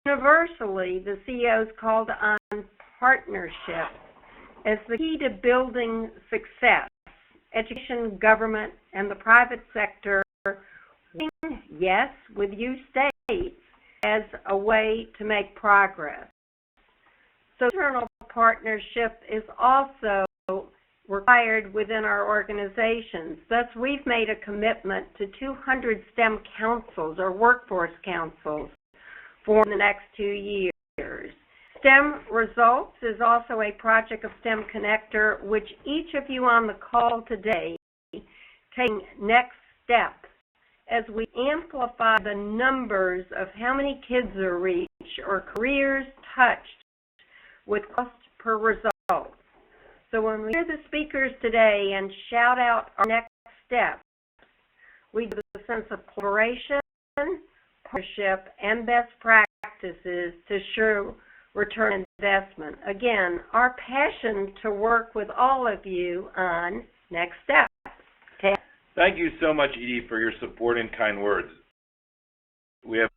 Universally, the CEOs called on partnership as the key to building success. Education, government, and the private sector, yes, with you states, as a way to make progress. So internal partnership is also required within our organizations. Thus, we've made a commitment to 200 STEM councils or workforce councils for the next 2 years. STEM Results is also a project of STEMconnector, which each of you on the call today taking next steps as we amplify the numbers of how many kids are reached or careers touched with cost per result. So when we hear the speakers today and shout out our next steps, we give a sense of collaboration, partnership, and best practices to show return investment. Again, our passion to work with all of you on next steps. Okay. Thank you so much, Edie, for your support and kind words. We have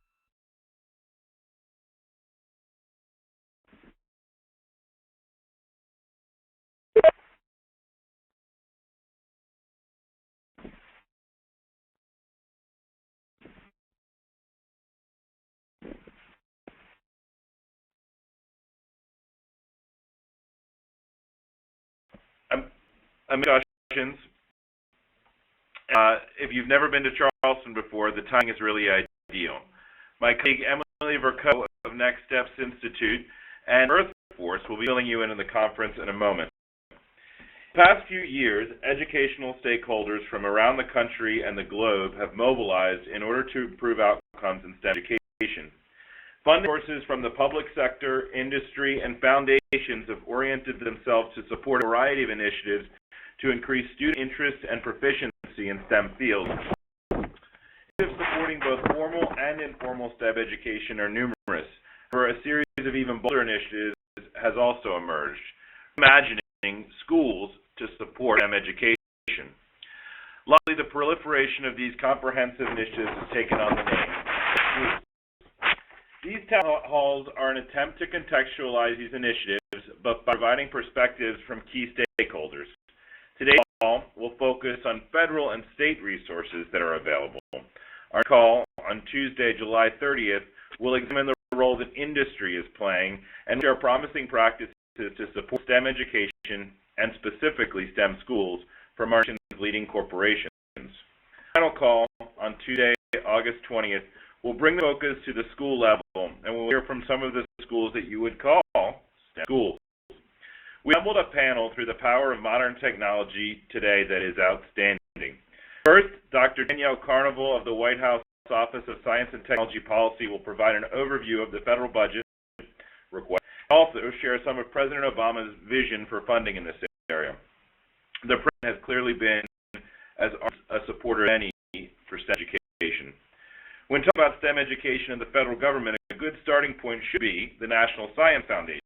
questions. If you've never been to Charleston before, the timing is really ideal. My colleague Emily Vercoe of NextSteps Institute and Earth Force will be filling you in on the conference in a moment. In the past few years, educational stakeholders from around the country and the globe have mobilized in order to improve outcomes in STEM education. Funding sources from the public sector, industry, and foundations have oriented themselves to support a variety of initiatives to increase student interest and proficiency in STEM fields. Initiatives supporting both formal and informal STEM education are numerous. However, a series of even bolder initiatives has also emerged, imagining schools to support STEM education. Luckily, the proliferation of these comprehensive initiatives has taken on the name. These town halls are an attempt to contextualize these initiatives, but by providing perspectives from key stakeholders. Today's call will focus on federal and state resources that are available. Our call on Tuesday, July 30th, will examine the role that industry is playing and share promising practices to support STEM education and specifically STEM schools from our nation's leading corporations. The final call on Tuesday, August 20th, will bring the focus to the school level, and we'll hear from some of the schools that you would call STEM schools. We assembled a panel through the power of modern technology today that is outstanding. First, Dr. Danielle Carnival of the White House Office of Science and Technology Policy will provide an overview of the federal budget request, and also share some of President Obama's vision for funding in this area. The President has clearly been as a supporter of any for STEM education. When talking about STEM education in the federal government, a good starting point should be the National Science Foundation.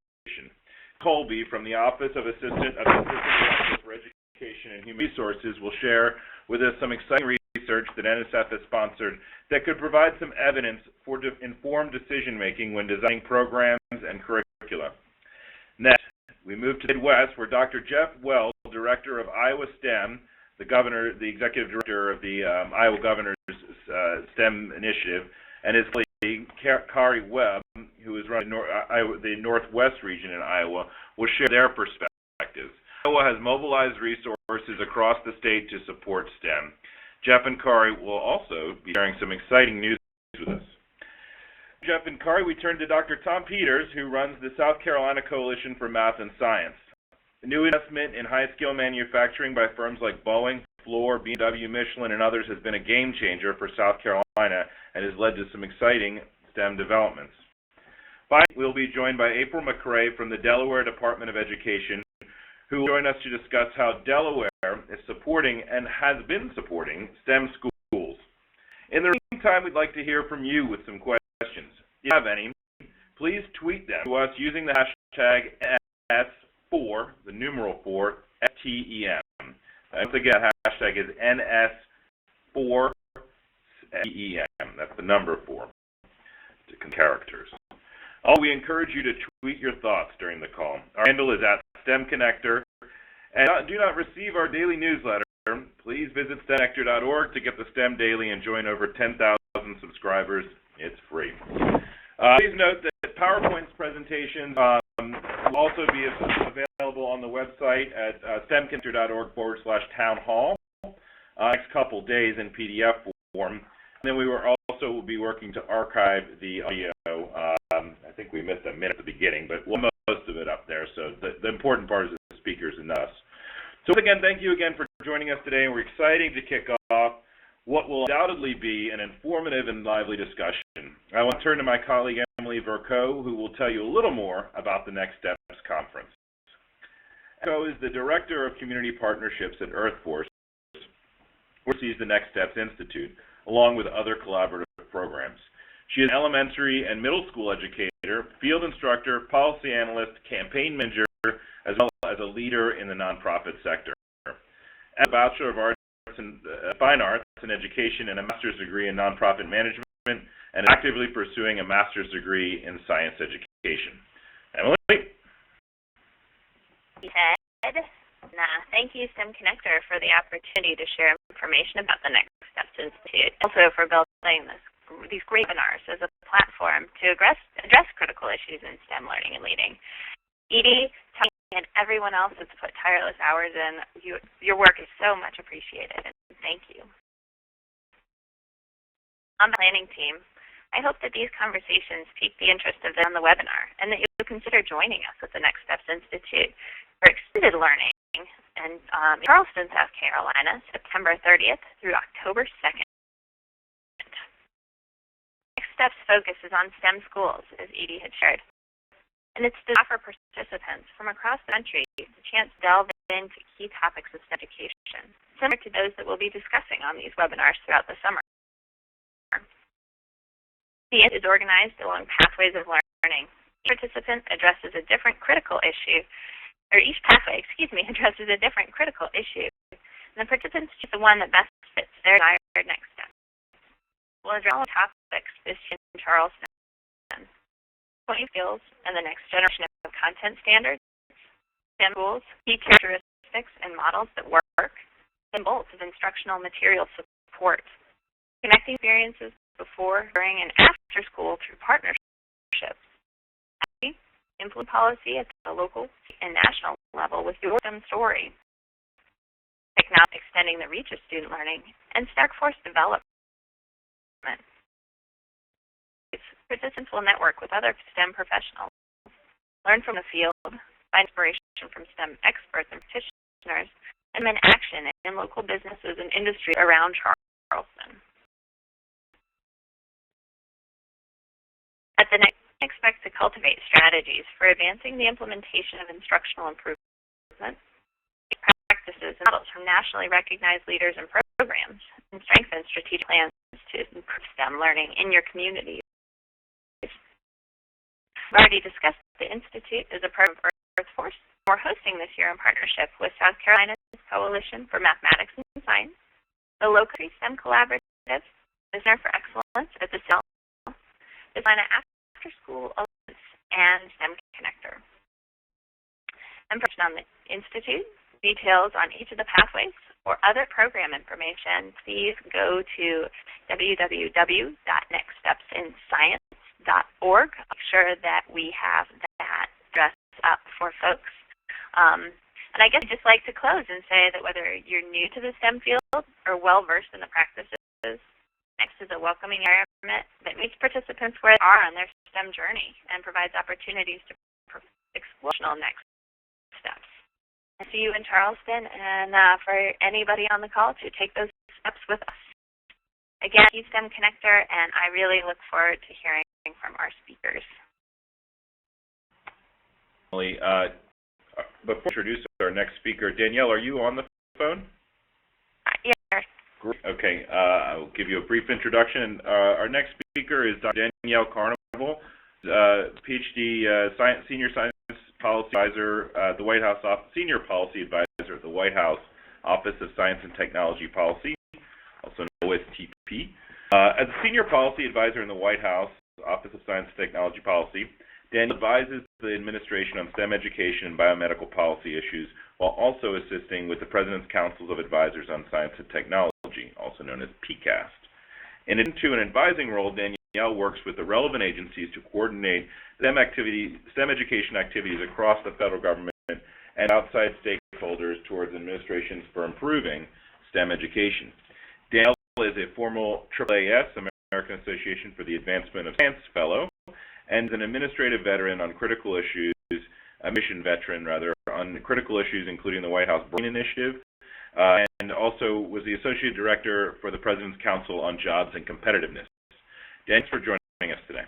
Colby from the Office of Assistant Director for Education and Human Resources will share with us some exciting research that NSF has sponsored that could provide some evidence for informed decision-making when designing programs and curricula. Next, we move to the Midwest, where Dr. Jeff Weld, Director of Iowa STEM, the Executive Director of the Iowa Governor's STEM Initiative, and his colleague, Kari Webb, who is running the Northwest region in Iowa, will share their perspectives. Iowa has mobilized resources across the state to support STEM. Jeff and Kari will also be sharing some exciting news with us. Jeff and Kari, we turn to Dr. Tom Peters, who runs the South Carolina Coalition for Math and Science. The new investment in high-scale manufacturing by firms like Boeing, Fluor, BMW, Michelin, and others has been a game changer for South Carolina and has led to some exciting STEM developments. Finally, we'll be joined by April McCrae from the Delaware Department of Education, who will join us to discuss how Delaware is supporting and has been supporting STEM schools. In the meantime, we'd like to hear from you with some questions. If you have any, please tweet them to us using the hashtag S4, the numeral 4, STEM. Once again, that hashtag is NS4STEM. That's the number 4 characters. Also, we encourage you to tweet your thoughts during the call. Our handle is @STEMconnector. And do not receive our daily newsletter. Please visit STEMconnector.org to get the STEM Daily and join over 10,000 subscribers. It's free. Please note that PowerPoint's presentations will also be available on the website at STEMconnector.org/townhall next couple days in PDF form. And then we will also be working to archive the audio. I think we missed a minute at the beginning, but we'll have most of it up there. So the important part is the speakers and us. So again, thank you again for joining us today. We're excited to kick off what will undoubtedly be an informative and lively discussion. I want to turn to my colleague Emily Vercoe, who will tell you a little more about the NextSteps conference. Vercoe is the Director of Community Partnerships at EarthForce, who oversees the NextSteps Institute, along with other collaborative programs. She is an elementary and middle school educator, field instructor, policy analyst, campaign manager, as well as a leader in the nonprofit sector. As a Bachelor of Arts in Fine Arts in Education and a master's degree in nonprofit management, and actively pursuing a master's degree in science education. Emily? Thank you, STEMconnector, for the opportunity to share information about the NextSteps Institute, also for building these great webinars as a platform to address critical issues in STEM learning and leading. Edie, Tony, and everyone else that's put tireless hours in, your work is so much appreciated, and thank you. On the planning team, I hope that these conversations pique the interest of them on the webinar, and that you'll consider joining us at the NextSteps Institute for extended learning in Charleston, South Carolina, September 30th through October 2nd. NextSteps focuses on STEM schools, as Edie had shared. And it's to offer participants from across the country the chance to delve into key topics of STEM education, similar to those that we'll be discussing on these webinars throughout the summer. The Institute is organized along pathways of learning. Each participant addresses a different critical issue, or each pathway, addresses a different critical issue, and the participants choose the one that best fits their desired next step. We'll address all topics this year in Charleston: skills and the next generation of content standards, STEM tools, key characteristics and models that work, and bolts of instructional material support, connecting experiences before, during, and after school through partnerships, implement policy at the local and national level with your STEM story, technology extending the reach of student learning, and workforce development. Participants will network with other STEM professionals, learn from the field, find inspiration from STEM experts and practitioners, and then action in local businesses and industry around Charleston. At the next, expect to cultivate strategies for advancing the implementation of instructional improvement, practices, and models from nationally recognized leaders and programs, and strengthen strategic plans to improve STEM learning in your communities. We've already discussed the Institute as a part of EarthForce. We're hosting this year in partnership with South Carolina's Coalition for Mathematics and Science, the local STEM Collaborative, the Center for Excellence at the South Carolina After School Alliance, and STEMconnector. Information on the Institute, details on each of the pathways, or other program information, please go to www.nextstepsinscience.org. Make sure that we have that address up for folks. And I guess I'd just like to close and say that whether you're new to the STEM field or well-versed in the practices, Next is a welcoming environment that meets participants where they are on their STEM journey and provides opportunities to explore next steps. I see you in Charleston, and for anybody on the call to take those steps with us. Again, thank you, STEMconnector, and I really look forward to hearing from our speakers. Before we introduce our next speaker, Danielle, are you on the phone? Yes. Great. Okay, I'll give you a brief introduction. Our next speaker is Dr. Danielle Carnival, Ph.D. Senior Science Policy Advisor at the White House Senior Policy Advisor at the White House Office of Science and Technology Policy, also known as OSTP. As a Senior Policy Advisor in the White House Office of Science and Technology Policy, Danielle advises the administration on STEM education and biomedical policy issues while also assisting with the President's Councils of Advisors on Science and Technology, also known as PCAST. In addition to an advising role, Danielle works with the relevant agencies to coordinate STEM education activities across the federal government and outside stakeholders towards administrations for improving STEM education. Danielle is a formal AAAS, American Association for the Advancement of Science Fellow, and an administrative veteran on critical issues, a mission veteran rather, on critical issues including the White House Brain Initiative, and also was the Associate Director for the President's Council on Jobs and Competitiveness. Thanks for joining us today.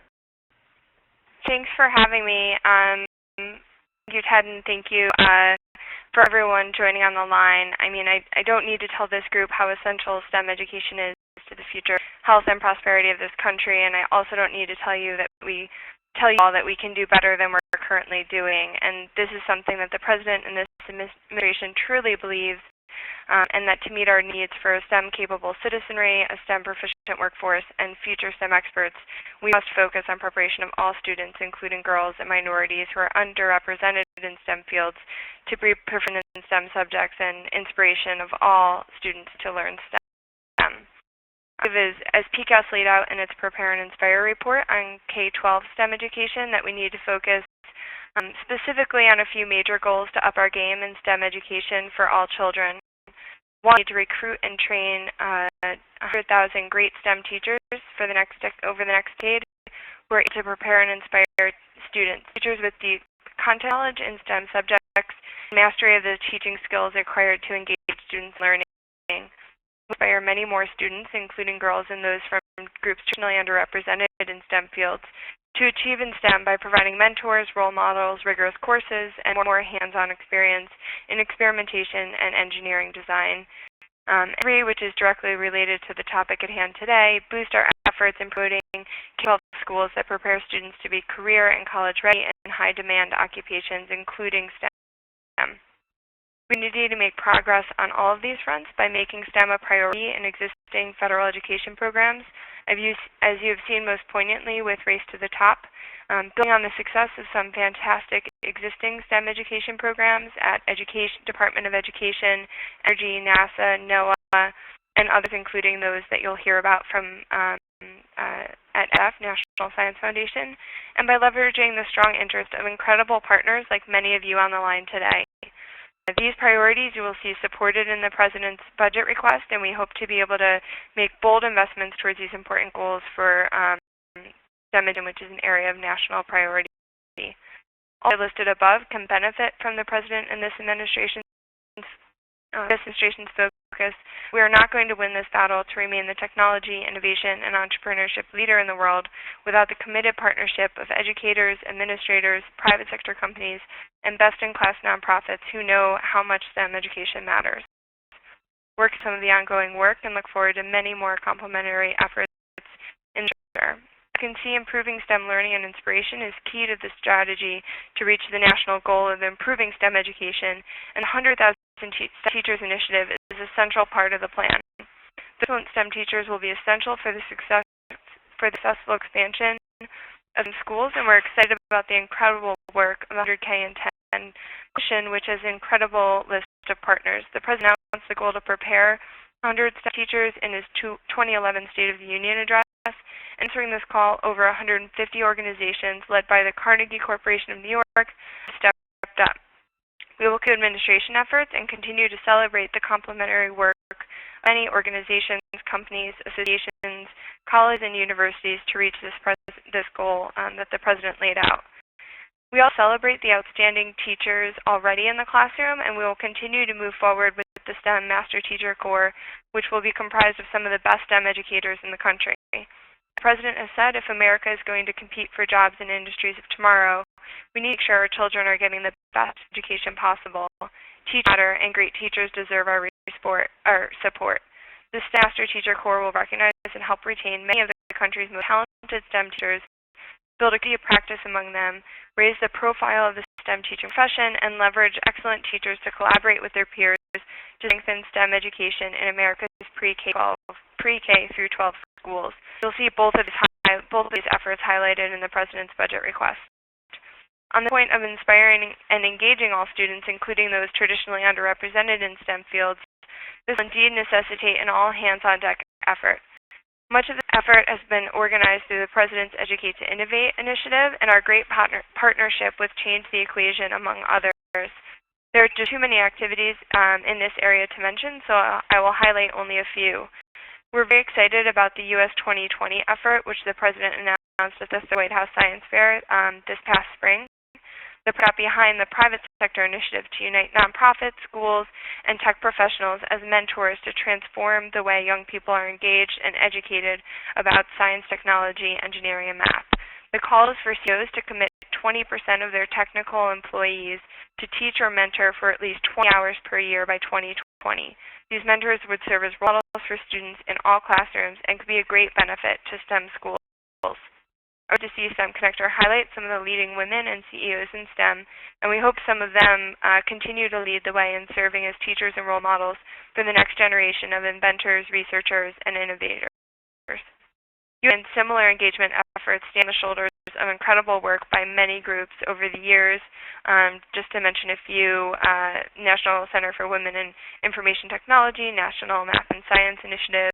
Thanks for having me. Thank you, Ted, and thank you for everyone joining on the line. I mean, I don't need to tell this group how essential STEM education is to the future health and prosperity of this country, and I also don't need to tell you all that we can do better than we're currently doing. And this is something that the President and this administration truly believes, and that to meet our needs for a STEM-capable citizenry, a STEM-proficient workforce, and future STEM experts, we must focus on preparation of all students, including girls and minorities who are underrepresented in STEM fields, to be proficient in STEM subjects and inspiration of all students to learn STEM. As PCAST laid out in its Prepare and Inspire report on K-12 STEM education, that we need to focus specifically on a few major goals to up our game in STEM education for all children. One, we need to recruit and train 100,000 great STEM teachers for over the next decade who are able to prepare and inspire students. Teachers with deep content knowledge in STEM subjects, mastery of the teaching skills required to engage students in learning. We inspire many more students, including girls and those from groups traditionally underrepresented in STEM fields, to achieve in STEM by providing mentors, role models, rigorous courses, and more hands-on experience in experimentation and engineering design. Three, which is directly related to the topic at hand today, boost our efforts in promoting K-12 schools that prepare students to be career and college-ready in high-demand occupations, including STEM. We need to make progress on all of these fronts by making STEM a priority in existing federal education programs, as you have seen most poignantly with Race to the Top, building on the success of some fantastic existing STEM education programs at Department of Education, Energy, NASA, NOAA, and others, including those that you'll hear about from at National Science Foundation, and by leveraging the strong interest of incredible partners like many of you on the line today. These priorities you will see supported in the President's budget request, and we hope to be able to make bold investments towards these important goals for STEM, which is an area of national priority. All listed above can benefit from the President and this administration's focus. We are not going to win this battle to remain the technology, innovation, and entrepreneurship leader in the world without the committed partnership of educators, administrators, private sector companies, and best-in-class nonprofits who know how much STEM education matters. Work some of the ongoing work and look forward to many more complementary efforts in the future. You can see improving STEM learning and inspiration is key to the strategy to reach the national goal of improving STEM education, and the 100,000 Teachers Initiative is a central part of the plan. Excellent STEM teachers will be essential for the successful expansion of schools, and we're excited about the incredible work of the 100K and 10 mission, which has an incredible list of partners. The President announced the goal to prepare 100 STEM teachers in his 2011 State of the Union address. Answering this call, over 150 organizations led by the Carnegie Corporation of New York stepped up. We will continue administration efforts and continue to celebrate the complementary work of many organizations, companies, associations, colleges, and universities to reach this goal that the President laid out. We all celebrate the outstanding teachers already in the classroom, and we will continue to move forward with the STEM Master Teacher Corps, which will be comprised of some of the best STEM educators in the country. The President has said if America is going to compete for jobs in industries of tomorrow, we need to make sure our children are getting the best education possible. Teachers matter, and great teachers deserve our support. The Master Teacher Corps will recognize and help retain many of the country's most talented STEM teachers, build a community of practice among them, raise the profile of the STEM teaching profession, and leverage excellent teachers to collaborate with their peers to strengthen STEM education in America's pre-K through 12 schools. You'll see both of these efforts highlighted in the President's budget request. On the point of inspiring and engaging all students, including those traditionally underrepresented in STEM fields, this will indeed necessitate an all-hands-on-deck effort. Much of this effort has been organized through the President's Educate to Innovate initiative and our great partnership with Change the Equation, among others. There are just too many activities in this area to mention, so I will highlight only a few. We're very excited about the US 2020 effort, which the President announced at the White House Science Fair this past spring. The got behind the private sector initiative to unite nonprofits, schools, and tech professionals as mentors to transform the way young people are engaged and educated about science, technology, engineering, and math. The call is for CEOs to commit 20% of their technical employees to teach or mentor for at least 20 hours per year by 2020. These mentors would serve as role models for students in all classrooms and could be a great benefit to STEM schools. I hope to see STEMconnector highlight some of the leading women and CEOs in STEM, and we hope some of them continue to lead the way in serving as teachers and role models for the next generation of inventors, researchers, and innovators. And similar engagement efforts stand on the shoulders of incredible work by many groups over the years. Just to mention a few, National Center for Women in Information Technology, National Math and Science Initiative,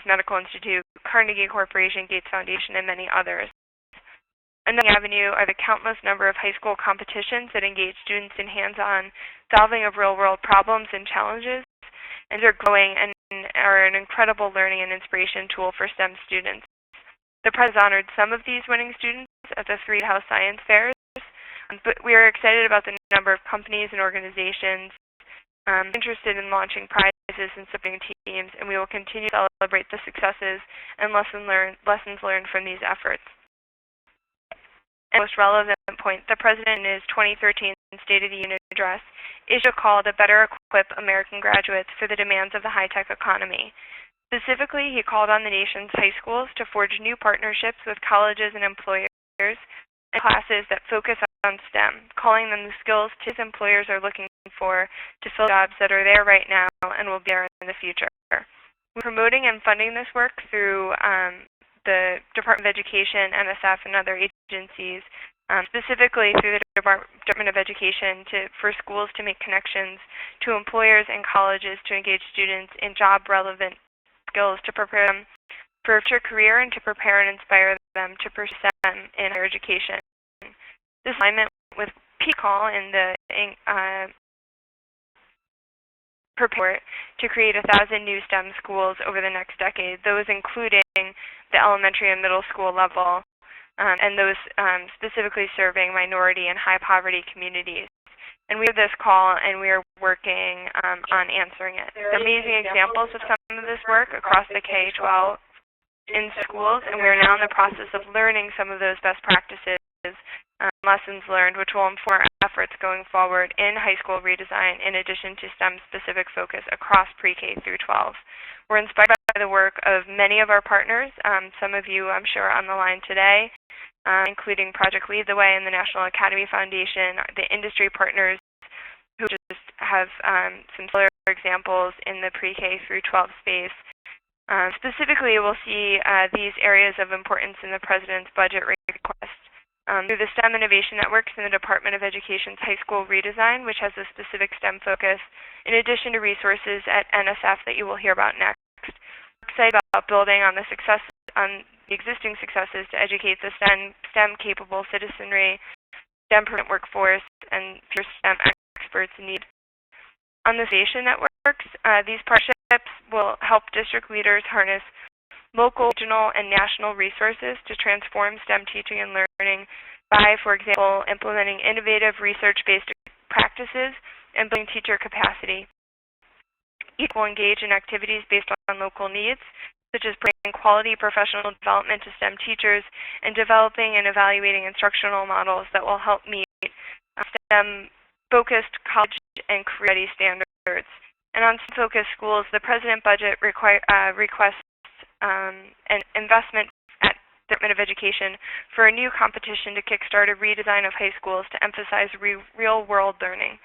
Medical Institute, Carnegie Corporation, Gates Foundation, and many others. Another avenue are the countless number of high school competitions that engage students in hands-on solving of real-world problems and challenges, and they're growing and are an incredible learning and inspiration tool for STEM students. The President honored some of these winning students at the 3 House Science Fairs, but we are excited about the number of companies and organizations interested in launching prizes and supporting teams, and we will continue to celebrate the successes and lessons learned from these efforts. And most relevant point, the President in his 2013 State of the Union address issued a call to better equip American graduates for the demands of the high-tech economy. Specifically, he called on the nation's high schools to forge new partnerships with colleges and employers and classes that focus on STEM, calling them the skills his employers are looking for to fill jobs that are there right now and will be there in the future. We're promoting and funding this work through the Department of Education, NSF, and other agencies, specifically through the Department of Education for schools to make connections to employers and colleges to engage students in job-relevant skills to prepare them for a future career and to prepare and inspire them to pursue STEM in higher education. This alignment with PCAL in the report to create 1,000 new STEM schools over the next decade, those including the elementary and middle school level, and those specifically serving minority and high-poverty communities. And we have this call, and we are working on answering it. There are amazing examples of some of this work across the K-12 in schools, and we are now in the process of learning some of those best practices, lessons learned, which will inform our efforts going forward in high school redesign in addition to STEM-specific focus across pre-K through 12. We're inspired by the work of many of our partners, some of you I'm sure on the line today, including Project Lead the Way and the National Academy Foundation, the industry partners who just have some similar examples in the pre-K through 12 space. Specifically, we'll see these areas of importance in the President's budget request. Through the STEM Innovation Networks in the Department of Education's High School Redesign, which has a specific STEM focus, in addition to resources at NSF that you will hear about next. We're excited about building on the existing successes to educate the STEM-capable citizenry, STEM-proficient workforce, and pure STEM experts in need. On the Innovation Networks, these partnerships will help district leaders harness local, regional, and national resources to transform STEM teaching and learning by, for example, implementing innovative research-based practices and building teacher capacity. Each will engage in activities based on local needs, such as bringing quality professional development to STEM teachers and developing and evaluating instructional models that will help meet STEM-focused college and career-ready standards. And on STEM-focused schools, the President budget requests an investment at the Department of Education for a new competition to kickstart a redesign of high schools to emphasize real-world learning.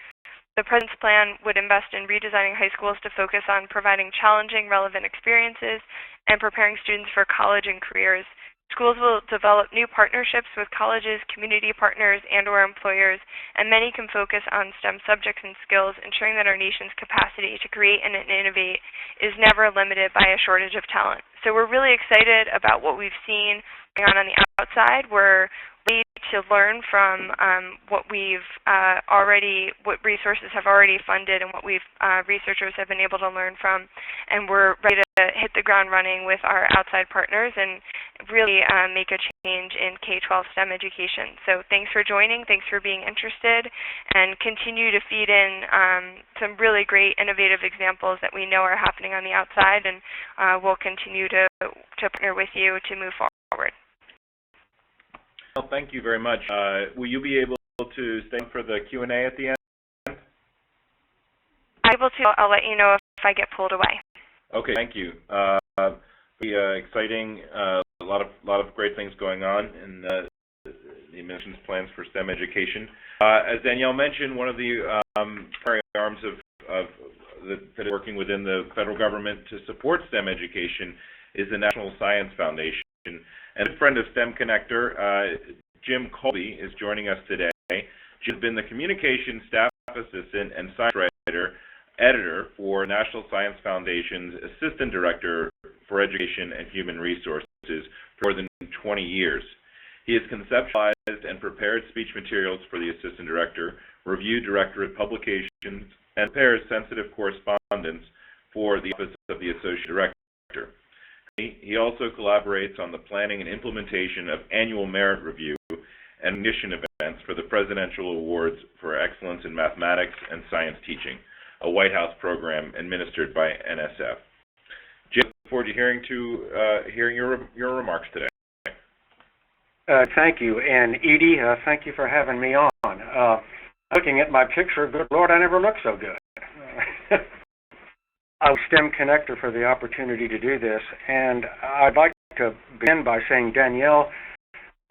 The President's plan would invest in redesigning high schools to focus on providing challenging, relevant experiences and preparing students for college and careers. Schools will develop new partnerships with colleges, community partners, and/or employers, and many can focus on STEM subjects and skills, ensuring that our nation's capacity to create and innovate is never limited by a shortage of talent. So we're really excited about what we've seen going on the outside. We're ready to learn from what resources have already funded and what researchers have been able to learn from, and we're ready to hit the ground running with our outside partners and really make a change in K-12 STEM education. So thanks for joining, thanks for being interested, and continue to feed in some really great innovative examples that we know are happening on the outside, and we'll continue to partner with you to move forward. Well, thank you very much. Will you be able to stay for the Q&A at the end? I'm able to. I'll let you know if I get pulled away. Okay, thank you. Exciting. A lot of great things going on in the administration's plans for STEM education. As Danielle mentioned, one of the primary arms that is working within the federal government to support STEM education is the National Science Foundation. And a friend of STEMconnector, Jim Colby, is joining us today. She's been the communications staff assistant and science writer editor for National Science Foundation's Assistant Director for Education and Human Resources for more than 20 years. He has conceptualized and prepared speech materials for the Assistant Director, reviewed Directorate publications, and prepares sensitive correspondence for the Office of the Associate Director. He also collaborates on the planning and implementation of annual merit review and mission events for the Presidential Awards for Excellence in Mathematics and Science Teaching, a White House program administered by NSF. Jim, look forward to hearing your remarks today. Thank you, and Edie, thank you for having me on. Looking at my picture, good Lord, I never look so good. I was STEMconnector for the opportunity to do this, and I'd like to begin by saying, Danielle,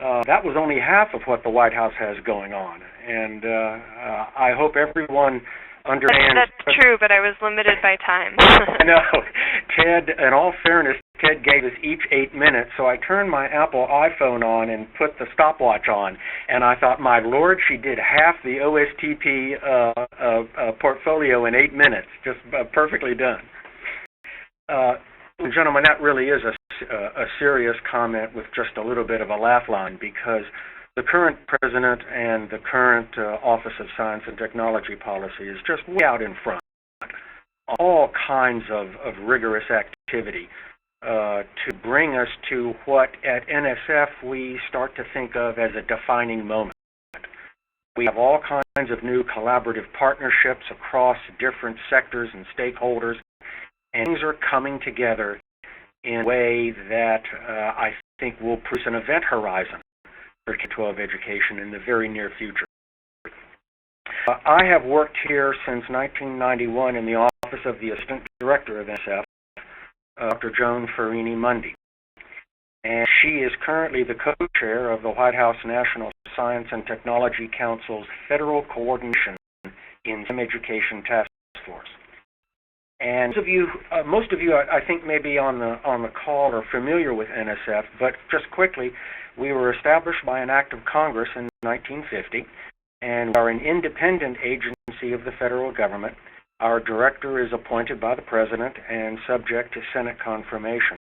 that was only half of what the White House has going on, and I hope everyone understands. That's true, but I was limited by time. No, Ted, in all fairness, Ted gave us each 8 minutes, so I turned my Apple iPhone on and put the stopwatch on, and I thought, my Lord, she did half the OSTP portfolio in 8 minutes, just perfectly done. Gentlemen, that really is a serious comment with just a little bit of a laugh line, because the current president and the current Office of Science and Technology Policy is just way out in front. All kinds of rigorous activity to bring us to what at NSF we start to think of as a defining moment. We have all kinds of new collaborative partnerships across different sectors and stakeholders, and things are coming together in a way that I think will produce an event horizon for K-12 education in the very near future. I have worked here since 1991 in the Office of the Assistant Director of NSF, Dr. Joan Farini-Mundy, and she is currently the co-chair of the White House National Science and Technology Council's Federal Coordination in STEM Education Task Force. And most of you, I think, maybe on the call are familiar with NSF, but just quickly, we were established by an act of Congress in 1950, and we are an independent agency of the federal government. Our director is appointed by the president and subject to Senate confirmation.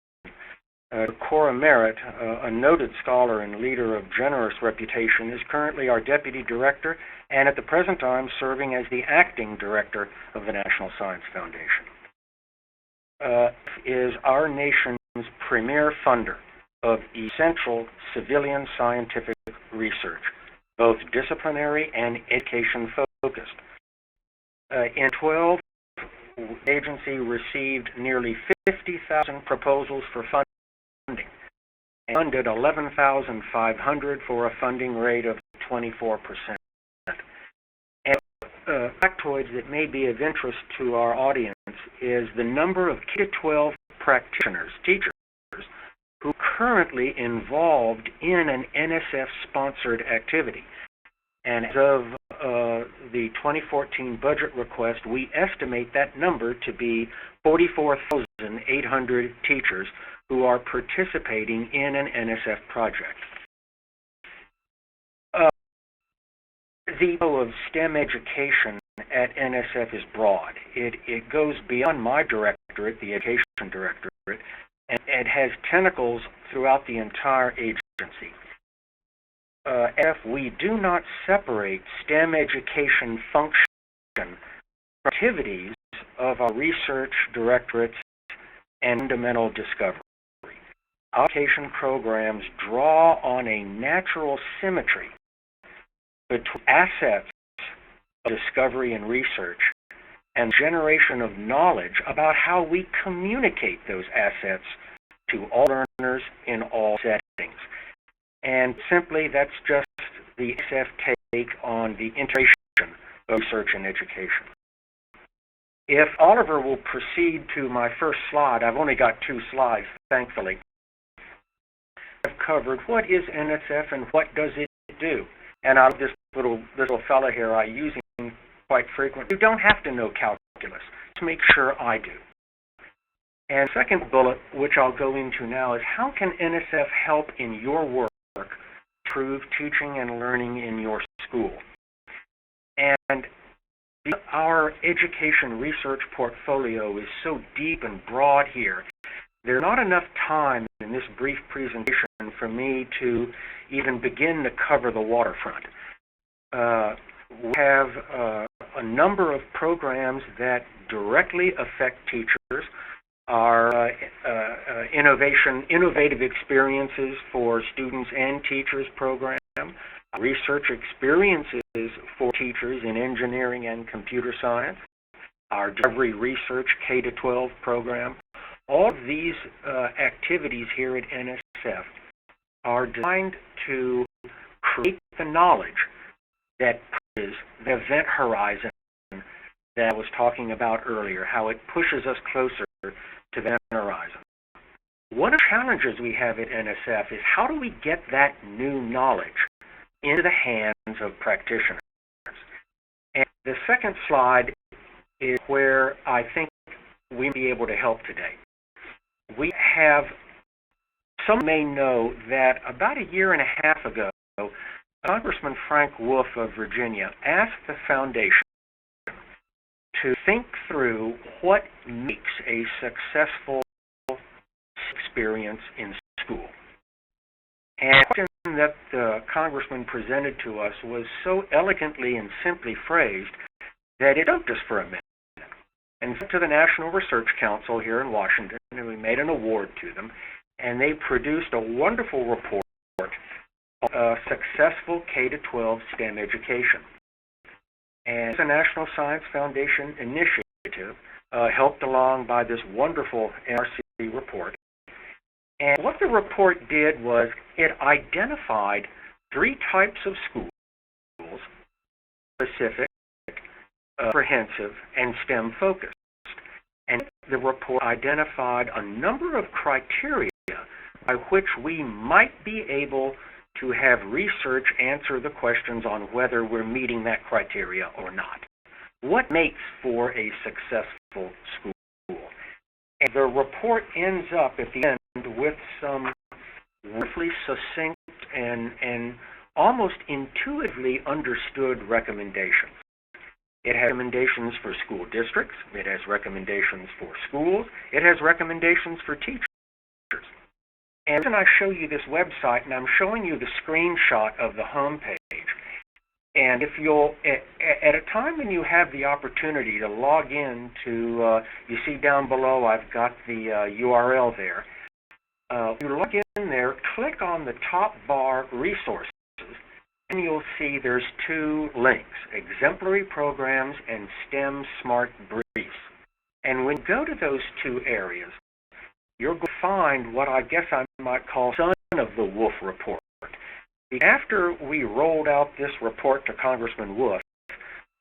Cora Merritt, a noted scholar and leader of generous reputation, is currently our deputy director and at the present time serving as the acting director of the National Science Foundation. Is our nation's premier funder of essential civilian scientific research, both disciplinary and education-focused. In 2012, the agency received nearly 50,000 proposals for funding and funded 11,500 for a funding rate of 24%. And factoids that may be of interest to our audience is the number of K-12 practitioners, teachers, who are currently involved in an NSF-sponsored activity. And as of the 2014 budget request, we estimate that number to be 44,800 teachers who are participating in an NSF project. The goal of STEM education at NSF is broad. It goes beyond my directorate, the Education Directorate, and it has tentacles throughout the entire agency. We do not separate STEM education function from activities of our research directorates and fundamental discovery. Our education programs draw on a natural symmetry between assets of discovery and research and generation of knowledge about how we communicate those assets to all learners in all settings. And simply, that's just the SF take on the integration of research and education. If Oliver will proceed to my first slide, I've only got 2 slides, thankfully. I've covered what is NSF and what does it do. And I love this little fella here. I use him quite frequently. You don't have to know calculus to make sure I do. And second bullet, which I'll go into now, is how can NSF help in your work to improve teaching and learning in your school? And our education research portfolio is so deep and broad here. There's not enough time in this brief presentation for me to even begin to cover the waterfront. We have a number of programs that directly affect teachers. Our innovative experiences for students and teachers program, research experiences for teachers in engineering and computer science, our Discovery Research K-12 program. All of these activities here at NSF are designed to create the knowledge that pushes the event horizon that I was talking about earlier, how it pushes us closer to the event horizon. One of the challenges we have at NSF is how do we get that new knowledge into the hands of practitioners? And the second slide is where I think we may be able to help today. We have, some may know that about 1.5 years ago, Congressman Frank Wolf of Virginia asked the foundation to think through what makes a successful experience in school. And the question that the congressman presented to us was so elegantly and simply phrased that it stumped us for a minute. And sent to the National Research Council here in Washington, and we made an award to them, and they produced a wonderful report on successful K-12 STEM education. And it's a National Science Foundation initiative helped along by this wonderful NRC report. And what the report did was it identified 3 types of schools: specific, comprehensive, and STEM focused. And the report identified a number of criteria by which we might be able to have research answer the questions on whether we're meeting that criteria or not. What makes for a successful school? And the report ends up at the end with some wonderfully succinct and almost intuitively understood recommendations. It has recommendations for school districts, it has recommendations for schools, it has recommendations for teachers. And then I show you this website, and I'm showing you the screenshot of the home page. And if you'll, at a time when you have the opportunity to log in to, you see down below I've got the URL there. You log in there, click on the top bar resources, and you'll see there's 2 links, Exemplary Programs and STEM Smart Briefs. And when you go to those 2 areas, you're going to find what I guess I might call son of the Wolf report. After we rolled out this report to Congressman Wolf,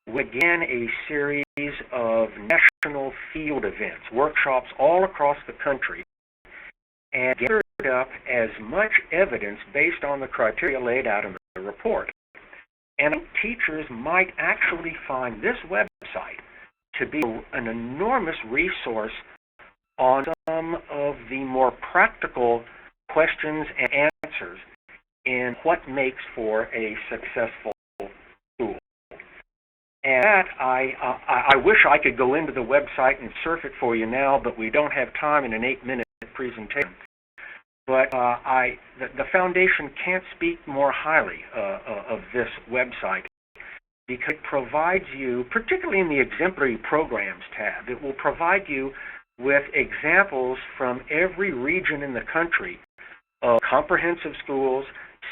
we began a series of national field events, workshops all across the country, and gathered up as much evidence based on the criteria laid out in the report. And teachers might actually find this website to be an enormous resource on some of the more practical questions and answers in what makes for a successful school. And that, I wish I could go into the website and surf it for you now, but we don't have time in an 8-minute presentation. But the foundation can't speak more highly of this website because it provides you, particularly in the Exemplary Programs tab, it will provide you with examples from every region in the country of comprehensive schools,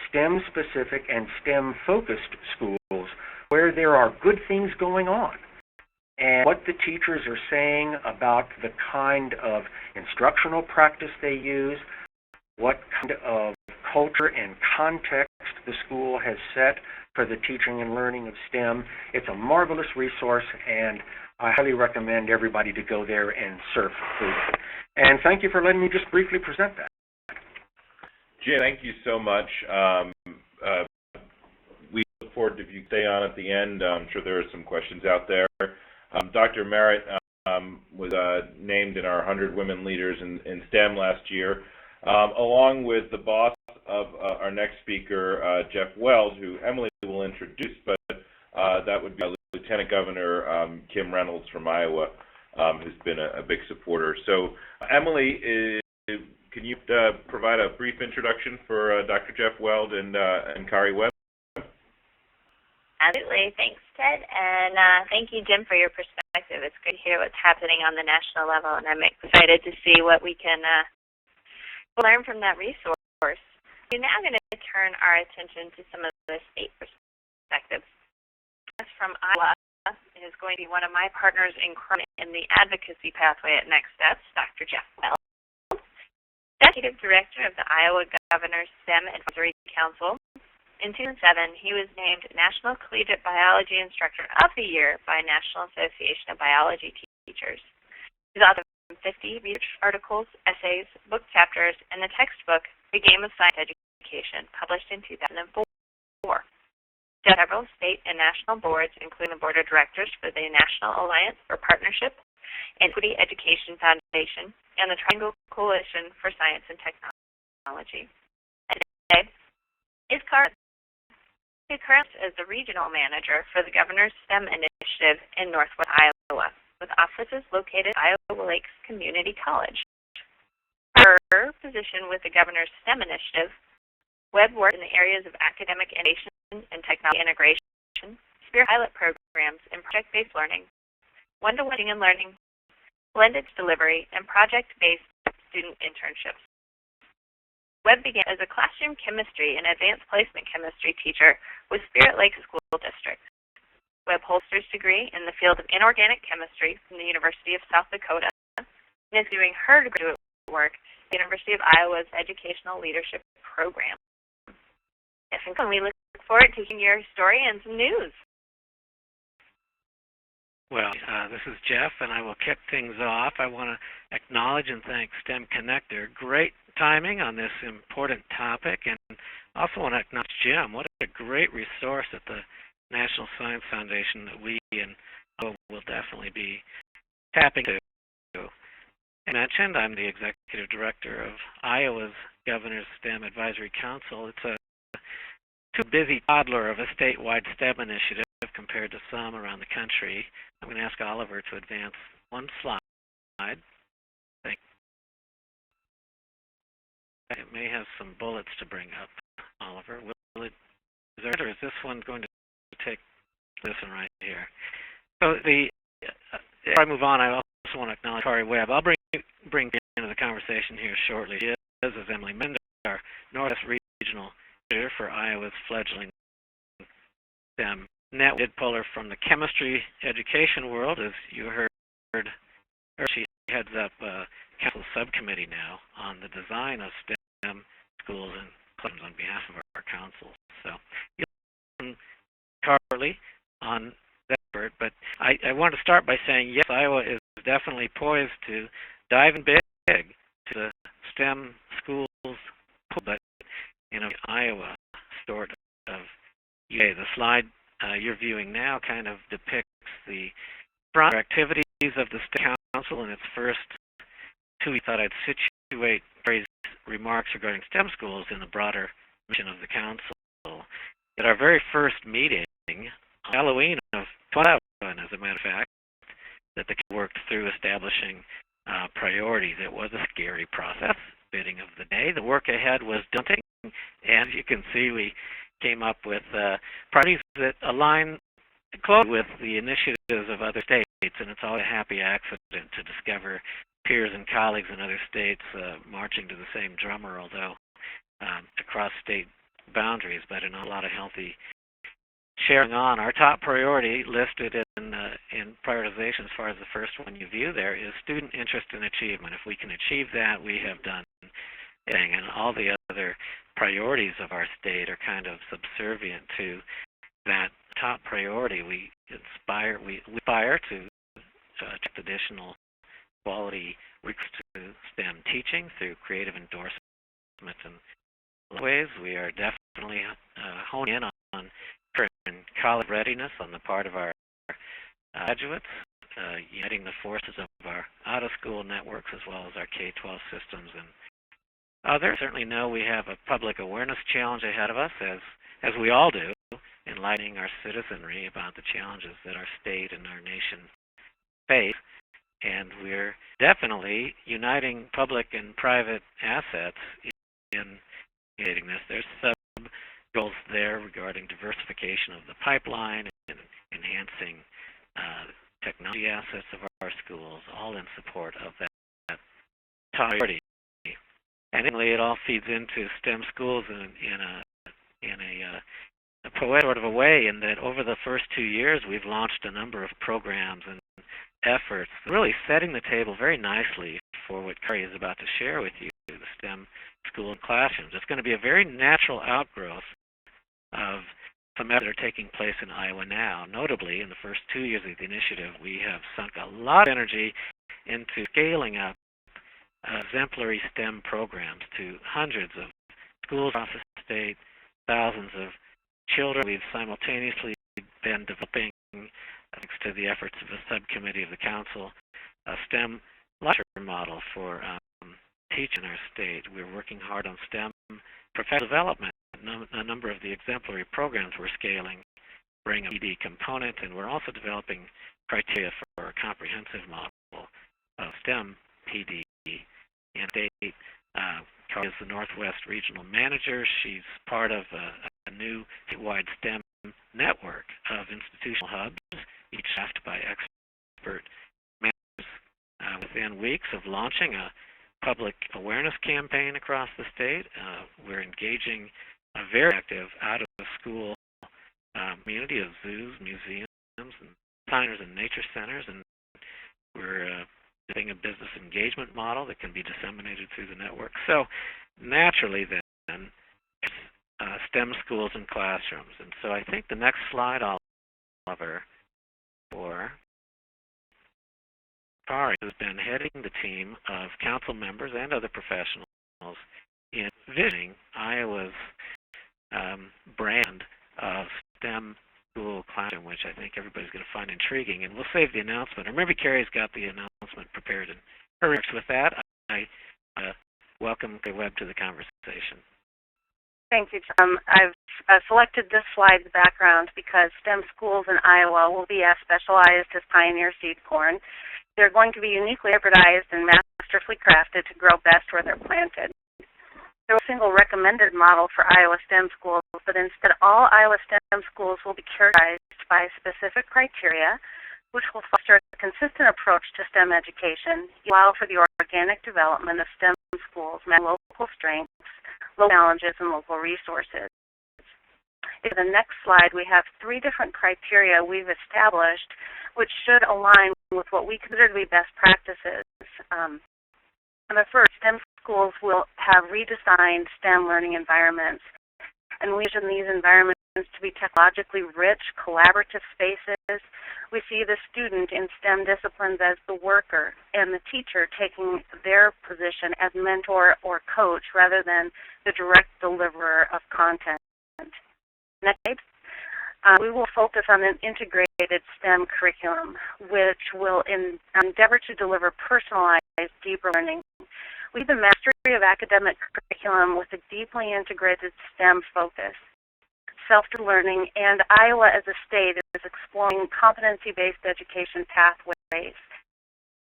STEM-specific and STEM-focused schools where there are good things going on, and what the teachers are saying about the kind of instructional practice they use, what kind of culture and context the school has set for the teaching and learning of STEM. It's a marvelous resource, and I highly recommend everybody to go there and surf through it. And thank you for letting me just briefly present that. Jim, thank you so much. We look forward to if you stay on at the end. I'm sure there are some questions out there. Dr. Merritt was named in our 100 Women Leaders in STEM last year, along with the boss of our next speaker, Jeff Weld, who Emily will introduce, but that would be Lieutenant Governor Kim Reynolds from Iowa, who's been a big supporter. So, Emily, can you provide a brief introduction for Dr. Jeff Weld and Kari Webb? Absolutely. Thanks, Ted. And thank you, Jim, for your perspective. It's good to hear what's happening on the national level, and I'm excited to see what we can learn from that resource. We're now going to turn our attention to some of the state perspectives. From Iowa is going to be one of my partners in the advocacy pathway at NextSteps, Dr. Jeff Weld, Executive Director of the Iowa Governor's STEM Advisory Council. In 2007, he was named National Collegiate Biology Instructor of the Year by National Association of Biology Teachers. He's authored 50 research articles, essays, book chapters, and the textbook, The Game of Science Education, published in 2004. Several state and national boards, including the Board of Directors for the National Alliance for Partnership and Equity Education Foundation and the Triangle Coalition for Science and Technology. Today is current as the regional manager for the Governor's STEM Initiative in Northwest Iowa, with offices located at Iowa Lakes Community College. Her position with the Governor's STEM Initiative, Webb worked in the areas of academic innovation and technology integration, pilot programs in project-based learning, one-to-one teaching and learning, blended delivery, and project-based student internships. Webb began as a classroom chemistry and advanced placement chemistry teacher with Spirit Lake School District. Webb holds a degree in the field of inorganic chemistry from the University of South Dakota and is doing her graduate work at the University of Iowa's Educational Leadership Program. Yes, and we look forward to hearing your story and some news. Well, this is Jeff, and I will kick things off. I want to acknowledge and thank STEMconnector. Great timing on this important topic, and also want to acknowledge Jim. What a great resource at the National Science Foundation that we and Iowa will definitely be tapping to. As mentioned, I'm the Executive Director of Iowa's Governor's STEM Advisory Council. It's a too busy toddler of a statewide STEM initiative compared to some around the country. I'm going to ask Oliver to advance one slide. Thank you. It may have some bullets to bring up, Oliver. Or is this one going to take this one right here? So before I move on, I also want to acknowledge Kari Webb. I'll bring into the conversation here shortly. She is, as Emily mentioned, our Northwest Regional Leader for Iowa's fledgling STEM net. We did pull her from the chemistry education world, as you heard her. She heads up a council subcommittee now on the design of STEM schools and claims on behalf of our council. So you'll Carly on that effort, but I want to start by saying, yes, Iowa is definitely poised to dive in big to the STEM schools, but Iowa sort of. The slide you're viewing now kind of depicts the front activities of the State Council in its first two, we thought I'd situate Carrie's remarks regarding STEM schools in the broader mission of the Council. At our very first meeting, on Halloween of 2011, as a matter of fact, that the Council worked through establishing priorities. It was a scary process, bidding of the day. The work ahead was daunting, and as you can see, we came up with priorities that align closely with the initiatives of other states, and it's always a happy accident to discover peers and colleagues in other states marching to the same drummer, although across state boundaries, but in a lot of healthy sharing on. Our top priority listed in prioritization, as far as the first one you view there, is student interest and achievement. If we can achieve that, we have done anything, and all the other priorities of our state are kind of subservient to that top priority. We aspire to additional quality recruits to STEM teaching through creative endorsement and ways. We are definitely honing in on college readiness on the part of our graduates, uniting the forces of our out-of-school networks as well as our K-12 systems and others. Certainly know we have a public awareness challenge ahead of us, as we all do, enlightening our citizenry about the challenges that our state and our nation face. And we're definitely uniting public and private assets in creating this. There's sub-goals there regarding diversification of the pipeline and enhancing technology assets of our schools, all in support of that priority. And it all feeds into STEM schools in a poetic sort of a way, in that over the first 2 years we've launched a number of programs and efforts, really setting the table very nicely for what Carrie is about to share with you, the STEM school and classrooms. It's going to be a very natural outgrowth of some efforts that are taking place in Iowa now. Notably, in the first 2 years of the initiative, we have sunk a lot of energy into scaling up exemplary STEM programs to hundreds of schools across the state, thousands of children. We've simultaneously been developing, thanks to the efforts of a subcommittee of the Council, a STEM lecture model for teaching in our state. We're working hard on STEM professional development. A number of the exemplary programs we're scaling bring a Ph.D. component, and we're also developing criteria for a comprehensive model of STEM Ph.D. And state. Carrie is the Northwest Regional Manager. She's part of a new statewide STEM network of institutional hubs, each staffed by expert managers. Within weeks of launching a public awareness campaign across the state, we're engaging a very active out-of-school community of zoos, museums, and designers and nature centers, and we're doing a business engagement model that can be disseminated through the network. So naturally then, STEM schools and classrooms. And so I think the next slide, Oliver, for Carrie, has been heading the team of council members and other professionals in visioning Iowa's brand of STEM school classroom, which I think everybody's going to find intriguing. And we'll save the announcement. Or maybe Carrie's got the announcement prepared in her remarks. With that, I welcome Webb to the conversation. Thank you, Tom. I've selected this slide's background because STEM schools in Iowa will be as specialized as Pioneer seed corn. They're going to be uniquely hybridized and masterfully crafted to grow best where they're planted. There's a single recommended model for Iowa STEM schools, but instead all Iowa STEM schools will be characterized by specific criteria, which will foster a consistent approach to STEM education, allow for the organic development of STEM schools, matching local strengths, local challenges, and local resources. In the next slide, we have 3 different criteria we've established, which should align with what we consider to be best practices. And the first, STEM schools will have redesigned STEM learning environments, and we envision these environments to be technologically rich, collaborative spaces. We see the student in STEM disciplines as the worker, and the teacher taking their position as mentor or coach rather than the direct deliverer of content. Next slide. We will focus on an integrated STEM curriculum, which will endeavor to deliver personalized, deeper learning We have the mastery of academic curriculum with a deeply integrated STEM focus, self-learning, and Iowa as a state is exploring competency-based education pathways.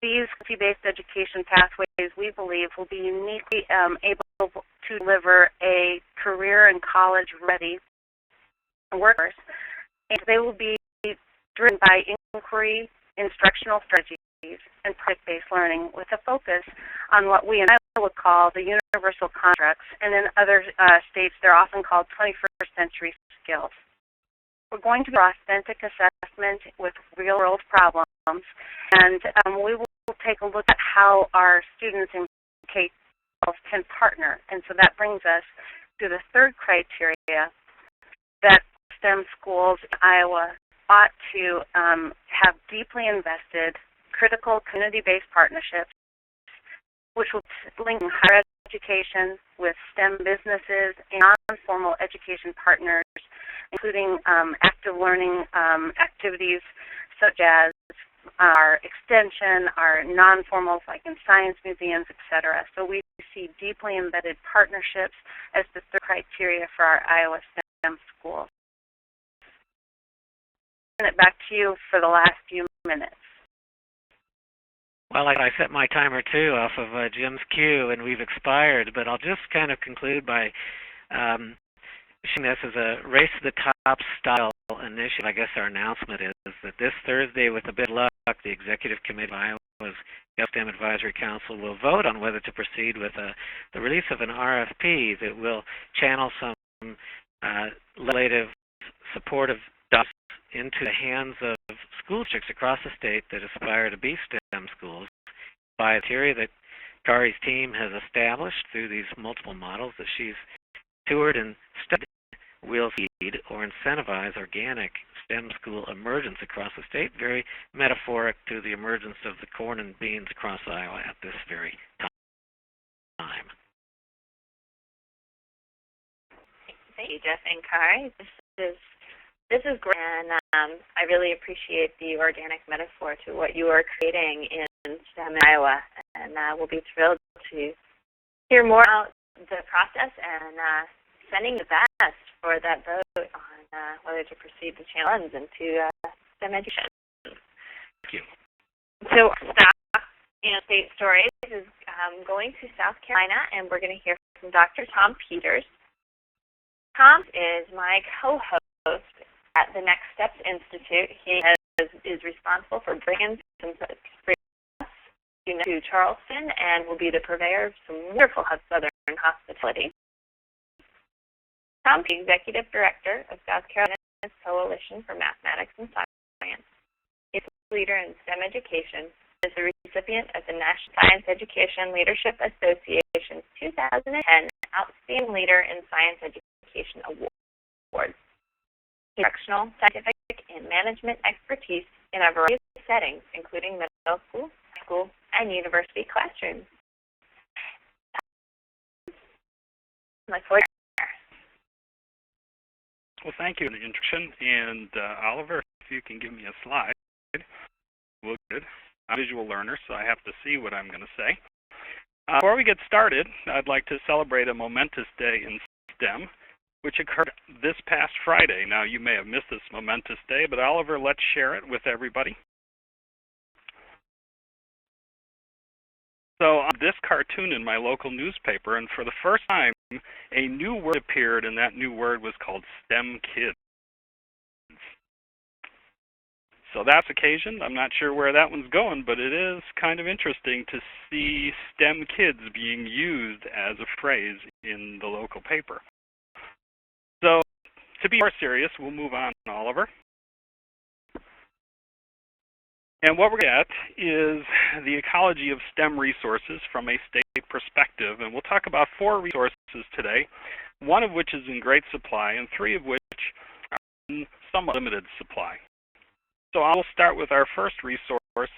These competency-based education pathways, we believe, will be uniquely able to deliver a career and college-ready workforce, and they will be driven by inquiry, instructional strategies, and project-based learning with a focus on what we in Iowa call the universal constructs, and in other states they're often called 21st century skills. We're going to do authentic assessment with real-world problems, and we will take a look at how our students in K-12 can partner. And so that brings us to the third criteria that STEM schools in Iowa ought to have deeply invested critical community-based partnerships, which will link higher education with STEM businesses and non-formal education partners, including active learning activities such as our extension, our non-formals like in science museums, etc. So we see deeply embedded partnerships as the third criteria for our Iowa STEM schools. I'll turn it back to you for the last few minutes. Well, I set my timer too off of Jim's cue, and we've expired, but I'll just kind of conclude by showing this as a race to the top style initiative. I guess our announcement is that this Thursday, with a bit of luck, the Executive Committee of Iowa's STEM Advisory Council will vote on whether to proceed with the release of an RFP that will channel some legislative supportive dollars into the hands of school districts across the state that aspire to be STEM schools by a criteria that Kari's team has established through these multiple models that she's toured and studied will feed or incentivize organic STEM school emergence across the state, very metaphoric to the emergence of the corn and beans across Iowa at this very time. Thank you, Jeff and Kari. This is great, and I really appreciate the organic metaphor to what you are creating in STEM in Iowa, and we'll be thrilled to hear more about the process and sending the best for that vote on whether to proceed to channel funds into STEM education. Thank you. So, Stop State Stories is going to South Carolina, and we're going to hear from Dr. Tom Peters. Tom is my co-host at the NextSteps Institute. He is responsible for bringing some to Charleston and will be the purveyor of some wonderful Southern hospitality. Tom, the Executive Director of South Carolina's Coalition for Mathematics and Science. He's a leader in STEM education, is the recipient of the National Science Education Leadership Association's 2010 Outstanding Leader in Science Education Award. Instructional, scientific, and management expertise in a variety of settings, including middle school, high school, and university classrooms. Well, thank you for the introduction. And Oliver, if you can give me a slide, we'll get it. I'm a visual learner, so I have to see what I'm going to say. Before we get started, I'd like to celebrate a momentous day in STEM, which occurred this past Friday. Now, you may have missed this momentous day, but Oliver, let's share it with everybody. So, this cartoon in my local newspaper, and for the first time, a new word appeared, and that new word was called STEM Kids. So that's occasion. I'm not sure where that one's going, but it is kind of interesting to see STEM Kids being used as a phrase in the local paper. So, to be more serious, we'll move on, Oliver. And what we're at is the ecology of STEM resources from a state perspective. And we'll talk about 4 resources today, 1 of which is in great supply, and 3 of which are in somewhat limited supply. So I'll start with our first resource,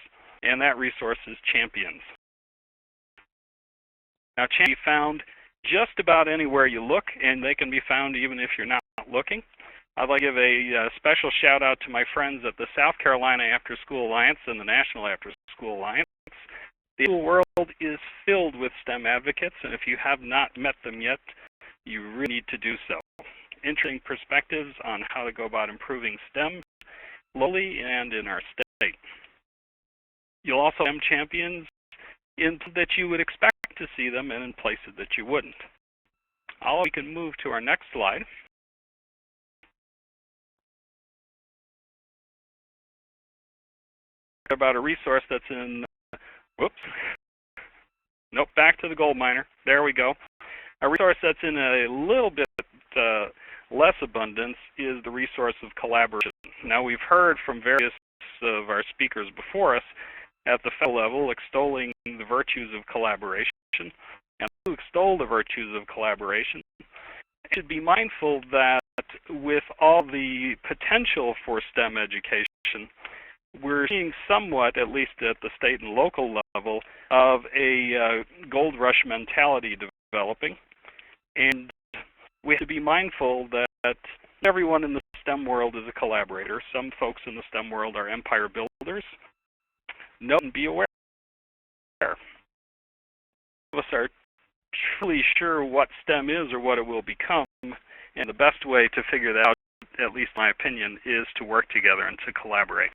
and that resource is Champions. Now, Champions can be found just about anywhere you look, and they can be found even if you're not looking. I'd like to give a special shout out to my friends at the South Carolina After School Alliance and the National After School Alliance. The school world is filled with STEM advocates, and if you have not met them yet, you really need to do so. Interesting perspectives on how to go about improving STEM locally and in our state. You'll also have STEM champions in that you would expect to see them and in places that you wouldn't. We can move to our next slide. About a resource that's in, back to the gold miner. There we go. A resource that's in a little bit less abundance is the resource of collaboration. Now, we've heard from various of our speakers before us at the federal level extolling the virtues of collaboration. And to extol the virtues of collaboration, we should be mindful that with all the potential for STEM education, we're seeing somewhat, at least at the state and local level, of a gold rush mentality developing. And we have to be mindful that everyone in the STEM world is a collaborator. Some folks in the STEM world are empire builders. Know and be aware. Some of us are truly sure what STEM is or what it will become, and the best way to figure that out, at least in my opinion, is to work together and to collaborate.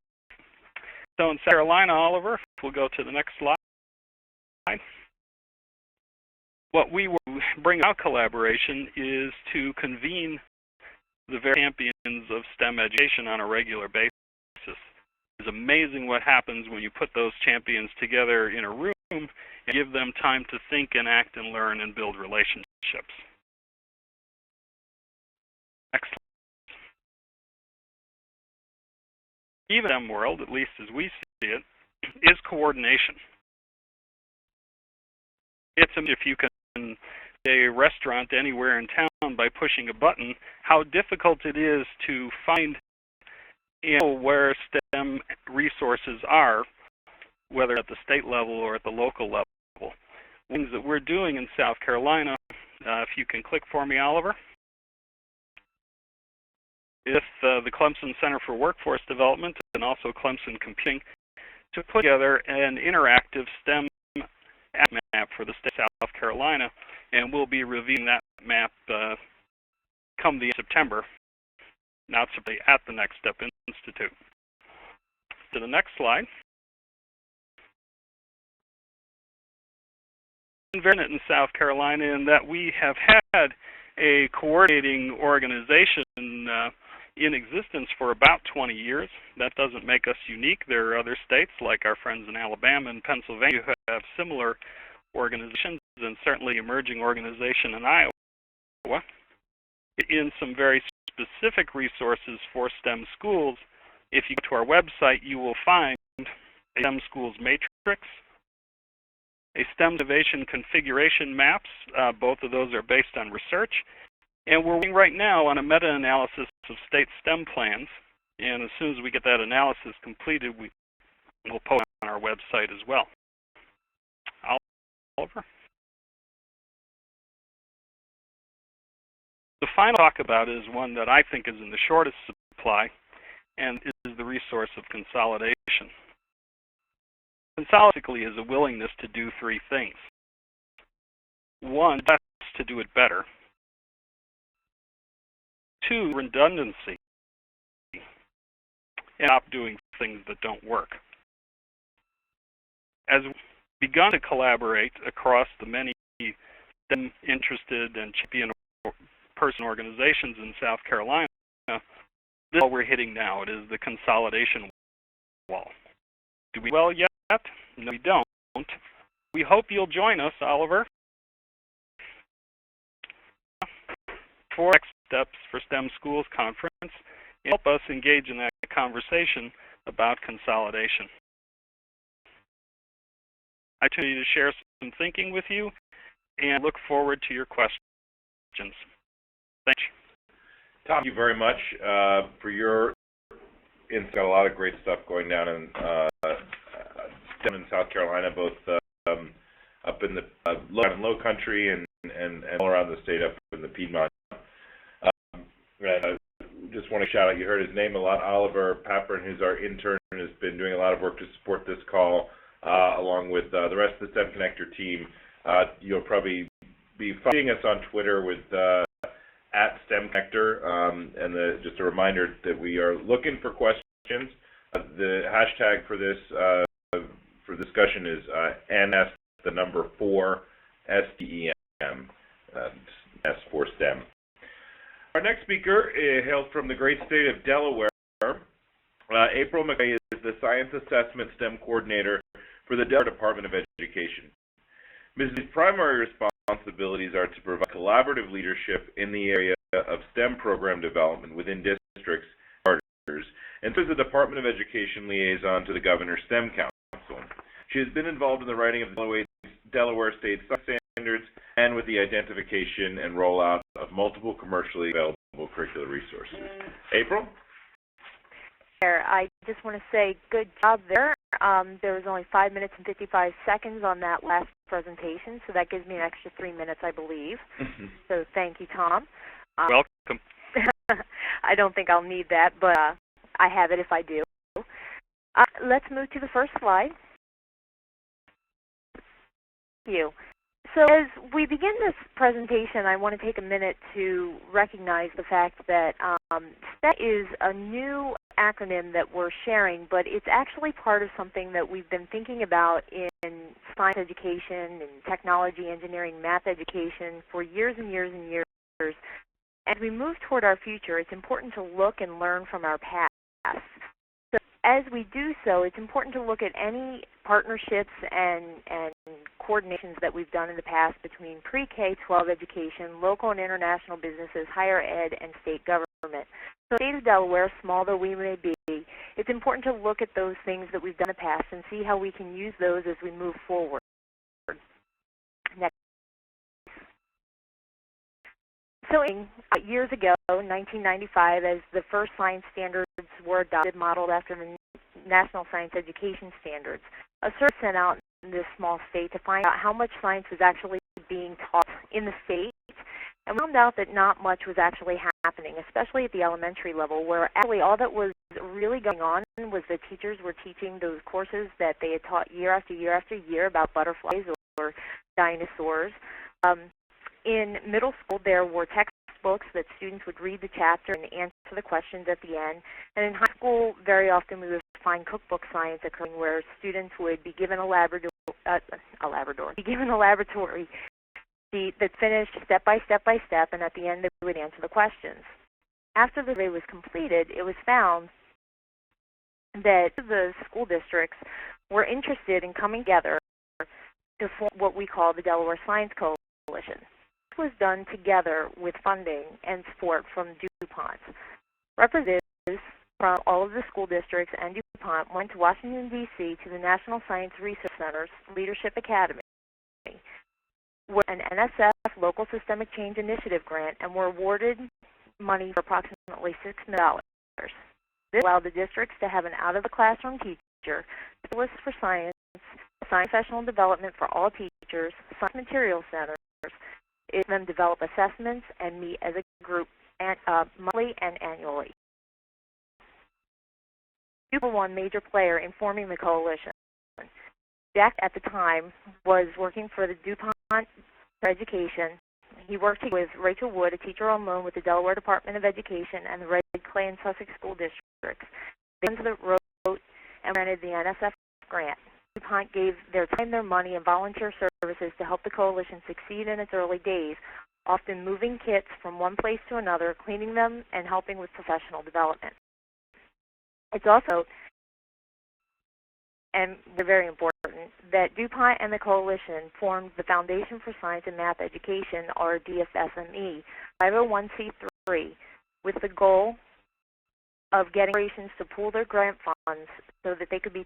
So in South Carolina, Oliver, we'll go to the next slide. What we will bring out collaboration is to convene the very champions of STEM education on a regular basis. It's amazing what happens when you put those champions together in a room and give them time to think and act and learn and build relationships. Next slide. Even in the STEM world, at least as we see it, is coordination. It's if you can a restaurant anywhere in town by pushing a button, how difficult it is to find where STEM resources are, whether at the state level or at the local level. Things that we're doing in South Carolina, if you can click for me, Oliver. With the Clemson Center for Workforce Development and also Clemson Computing to put together an interactive STEM map for the state of South Carolina, and we'll be reviewing that map come the end of September, not simply at the NextStep Institute. To the next slide. In South Carolina, in that we have had a coordinating organization in existence for about 20 years. That doesn't make us unique. There are other states, like our friends in Alabama and Pennsylvania, who have similar organizations, and certainly emerging organization in Iowa. In some very specific resources for STEM schools, if you go to our website, you will find a STEM schools matrix, a STEM innovation configuration maps. Both of those are based on research. And we're working right now on a meta-analysis of state STEM plans. And as soon as we get that analysis completed, we'll post it on our website as well. Oliver? The final talk about is one that I think is in the shortest supply, and is the resource of consolidation. Consolidation is a willingness to do three things. One, best to do it better. Two, redundancy, and stop doing things that don't work. As we've begun to collaborate across the many STEM interested and champion person organizations in South Carolina, this is what we're hitting now. It is the consolidation wall. Do we well yet? No, we don't. We hope you'll join us, Oliver, for NextSteps for STEM Schools Conference, and help us engage in that conversation about consolidation. I tell you to share some thinking with you, and look forward to your questions. Thank you. Tom, thank you very much for your insight. Got a lot of great stuff going down in STEM in South Carolina, both up in the low country and all around the state, up in the Piedmont. And just want to shout out, you heard his name a lot, Oliver Papern, who's our intern, has been doing a lot of work to support this call along with the rest of the STEMconnector team. You'll probably be following us on Twitter with at STEMconnector, and just a reminder that we are looking for questions. The hashtag for this for discussion is NS, the number 4, STEM, S for STEM. Our next speaker hails from the great state of Delaware. April McCrae is the Science Assessment STEM Coordinator for the Delaware Department of Education. Mrs. primary responsibilities are to provide collaborative leadership in the area of STEM program development within districts and partners, and serves as the Department of Education liaison to the Governor's STEM Council. She has been involved in the writing of the Delaware State Science Standards and with the identification and rollout of multiple commercially available curricular resources. April? I just want to say good job there. There was only 5 minutes and 55 seconds on that last presentation, so that gives me an extra 3 minutes, I believe. So thank you, Tom. Welcome. I don't think I'll need that, but I have it if I do. Let's move to the first slide. Thank you. So as we begin this presentation, I want to take a minute to recognize the fact that STEP is a new acronym that we're sharing, but it's actually part of something that we've been thinking about in science education and technology, engineering, math education for years and years and years. As we move toward our future, it's important to look and learn from our past. So as we do so, it's important to look at any partnerships and coordinations that we've done in the past between pre-K-12 education, local and international businesses, higher ed, and state government. So the state of Delaware, small though we may be, it's important to look at those things that we've done in the past and see how we can use those as we move forward. Next. So years ago, 1995, as the first science standards were adopted, modeled after the National Science Education Standards, a survey sent out in this small state to find out how much science was actually being taught in the state, and we found out that not much was actually happening, especially at the elementary level, where actually all that was really going on was the teachers were teaching those courses that they had taught year after year after year about butterflies or dinosaurs. In middle school, there were textbooks that students would read the chapter and answer the questions at the end. And in high school, very often we would find cookbook science occurring where students would be given a laboratory sheet that finished step by step by step, and at the end they would answer the questions. After the survey was completed, it was found that the school districts were interested in coming together to form what we call the Delaware Science Coalition. This was done together with funding and support from DuPont. Representatives from all of the school districts and DuPont went to Washington, D.C. to the National Science Research Center's Leadership Academy, where an NSF Local Systemic Change Initiative grant, and were awarded money for approximately $6 million. This allowed the districts to have an out-of-the-classroom teacher, specialists for science, science professional development for all teachers, science material centers, them develop assessments and meet as a group monthly and annually. DuPont was one major player in forming the coalition. Jack at the time was working for the DuPont for Education. He worked with Rachel Wood, a teacher on loan with the Delaware Department of Education and the Red Clay and Sussex school districts. They wrote and rented the NSF grant. DuPont gave their time, their money, and volunteer services to help the coalition succeed in its early days, often moving kits from one place to another, cleaning them, and helping with professional development. It's also, and they're very important, that DuPont and the coalition formed the Foundation for Science and Math Education, or DFSME, 501c3, with the goal of getting corporations to pool their grant funds so that they could be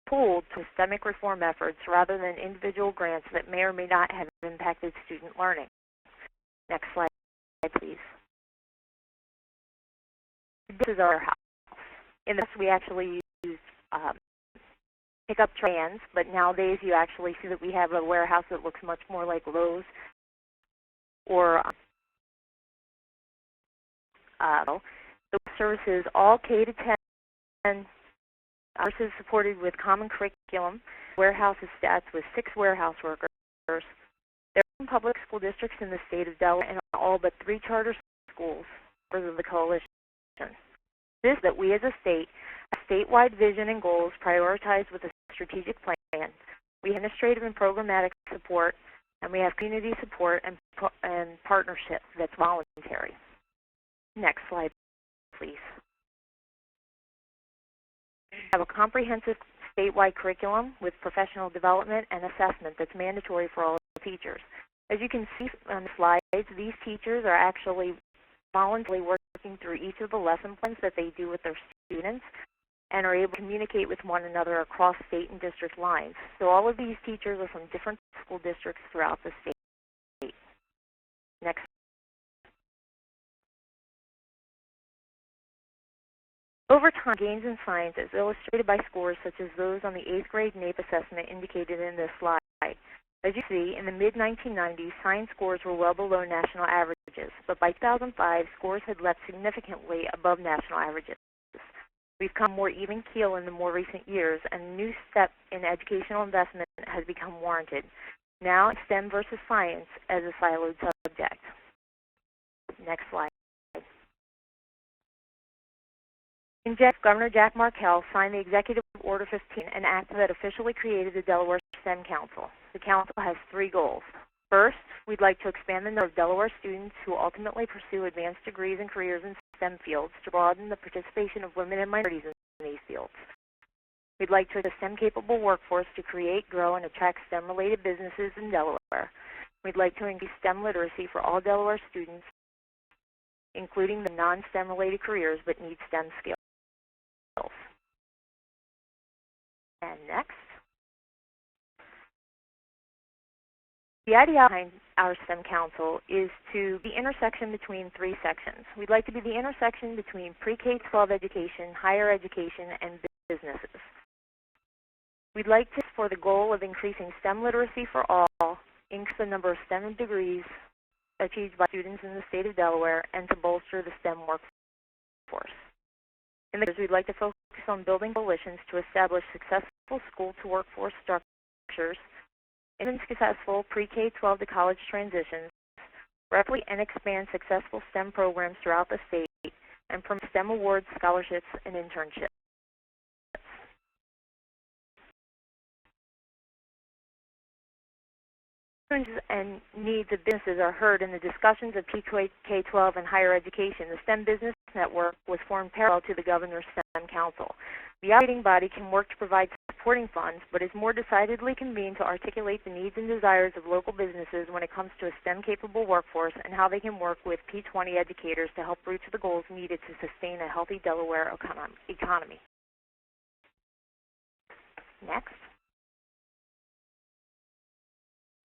pooled to systemic reform efforts rather than individual grants that may or may not have impacted student learning. Next slide, please. This is our house. In this, we actually use pickup trans, but nowadays you actually see that we have a warehouse that looks much more like Lowe's or the services all K-10 Ours is supported with common curriculum, warehouse stats with 6 warehouse workers. There are public school districts in the state of Delaware and all but 3 charter schools of the coalition. This that we as a state have statewide vision and goals prioritized with a strategic plan. We have administrative and programmatic support, and we have community support and partnership that's voluntary. Next slide, please. We have a comprehensive statewide curriculum with professional development and assessment that's mandatory for all teachers. As you can see on the slides, these teachers are actually voluntarily working through each of the lesson plans that they do with their students and are able to communicate with one another across state and district lines. So all of these teachers are from different school districts throughout the state. Next. Over time, gains in science is illustrated by scores such as those on the 8th grade NAEP assessment indicated in this slide. As you see, in the mid-1990s, science scores were well below national averages, but by 2005, scores had leapt significantly above national averages. We've come more even keel in the more recent years, and a new step in educational investment has become warranted. Now, STEM versus science as a siloed subject. Next slide. In January, Governor Jack Markell signed the Executive Order 15, an act that officially created the Delaware STEM Council. The council has 3 goals. First, we'd like to expand the number of Delaware students who ultimately pursue advanced degrees and careers in STEM fields to broaden the participation of women and minorities in these fields. We'd like to have a STEM-capable workforce to create, grow, and attract STEM-related businesses in Delaware. We'd like to increase STEM literacy for all Delaware students, including the non-STEM-related careers but need STEM skills. And next. The idea behind our STEM Council is to be the intersection between 3 sections. We'd like to be the intersection between pre-K-12 education, higher education, and businesses. We'd like to, for the goal of increasing STEM literacy for all, increase the number of STEM degrees achieved by students in the state of Delaware, and to bolster the STEM workforce. In the we'd like to focus on building coalitions to establish successful school-to-workforce structures, and successful pre-K-12 to college transitions, replicate and expand successful STEM programs throughout the state, and promote STEM awards, scholarships, and internships. And needs of businesses are heard in the discussions of pre-K-12 and higher education. The STEM Business Network was formed parallel to the Governor's STEM Council. The operating body can work to provide supporting funds, but is more decidedly convened to articulate the needs and desires of local businesses when it comes to a STEM-capable workforce and how they can work with P20 educators to help reach the goals needed to sustain a healthy Delaware economy. Next.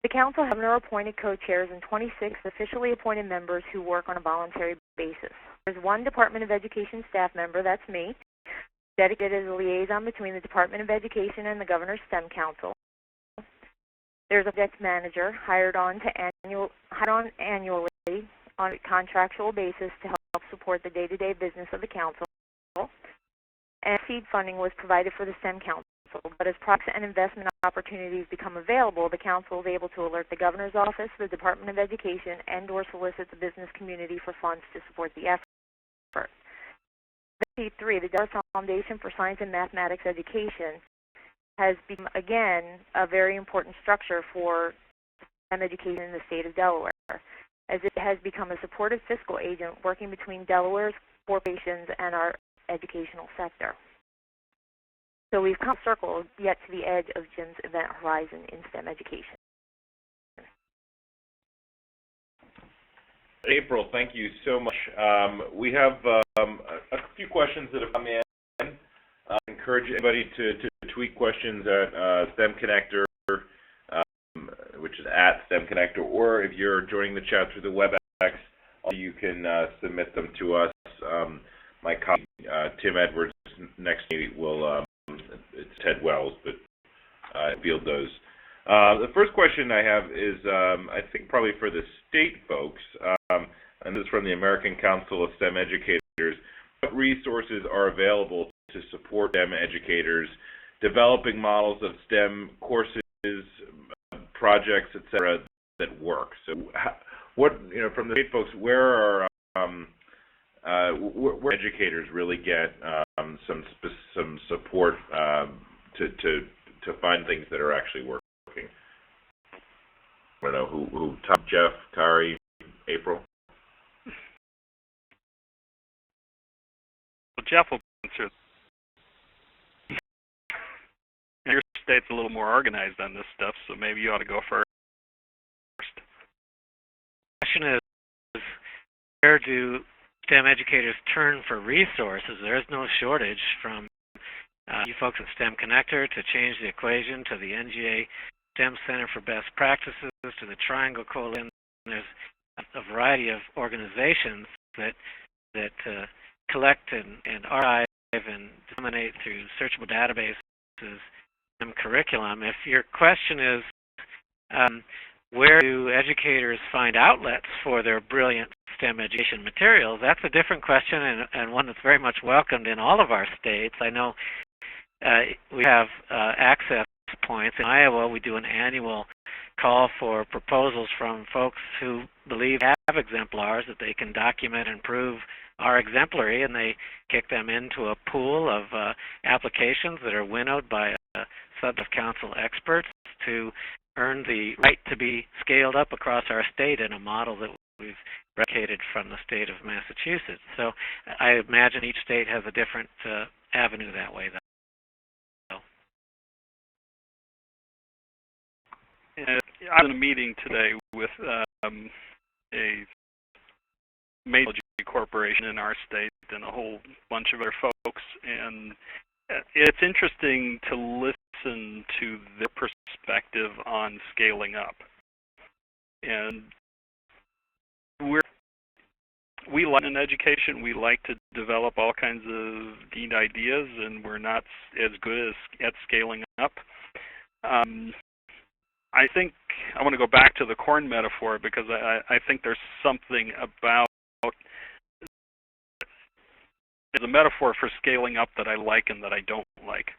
The Council has governor-appointed co-chairs and 26 officially appointed members who work on a voluntary basis. There's 1 Department of Education staff member, that's me, dedicated as a liaison between the Department of Education and the Governor's STEM Council. There's a project manager hired on annually on a contractual basis to help support the day-to-day business of the Council. And seed funding was provided for the STEM Council. But as projects and investment opportunities become available, the Council is able to alert the Governor's Office, the Department of Education, and/or solicit the business community for funds to support the effort. C3, the Delaware Foundation for Science and Mathematics Education, has become, again, a very important structure for STEM education in the state of Delaware, as it has become a supportive fiscal agent working between Delaware's corporations and our educational sector. So we've come circled yet to the edge of Jim's event horizon in STEM education. April, thank you so much. We have a few questions that have come in. I encourage anybody to tweet questions at STEMconnector, which is at STEMconnector, or if you're joining the chat through the WebEx, you can submit them to us. My colleague Tim Edwards next to me will. It's Ted Wells, but field those. The first question I have is, I think probably for the state folks, and this is from the American Council of STEM Educators. What resources are available to support STEM educators, developing models of STEM courses, projects, etc., that work. So, from the state folks, where educators really get some support to find things that are actually working? I don't know who Tom, Jeff, Kari, April. Well, Jeff will answer. Your state's a little more organized on this stuff, so maybe you ought to go first. The question is, where do STEM educators turn for resources? There is no shortage, from you folks at STEMconnector to Change the Equation, to the NGA STEM Center for Best Practices, to the Triangle Coalition. There's a variety of organizations that collect and archive and disseminate through searchable databases STEM curriculum. If your question is, where do educators find outlets for their brilliant STEM education materials, that's a different question, and one that's very much welcomed in all of our states. I know we have access points. In Iowa, we do an annual call for proposals from folks who believe they have exemplars that they can document and prove are exemplary, and they kick them into a pool of applications that are winnowed by a sub of council experts to earn the right to be scaled up across our state in a model that we've replicated from the state of Massachusetts. So I imagine each state has a different avenue that way, though. I was in a meeting today with a major corporation in our state and a whole bunch of other folks, and it's interesting to listen to their perspective on scaling up. And we like in education, we like to develop all kinds of neat ideas, and we're not as good at scaling up. I think I want to go back to the corn metaphor, because I think there's something about there's a metaphor for scaling up that I like and that I don't like.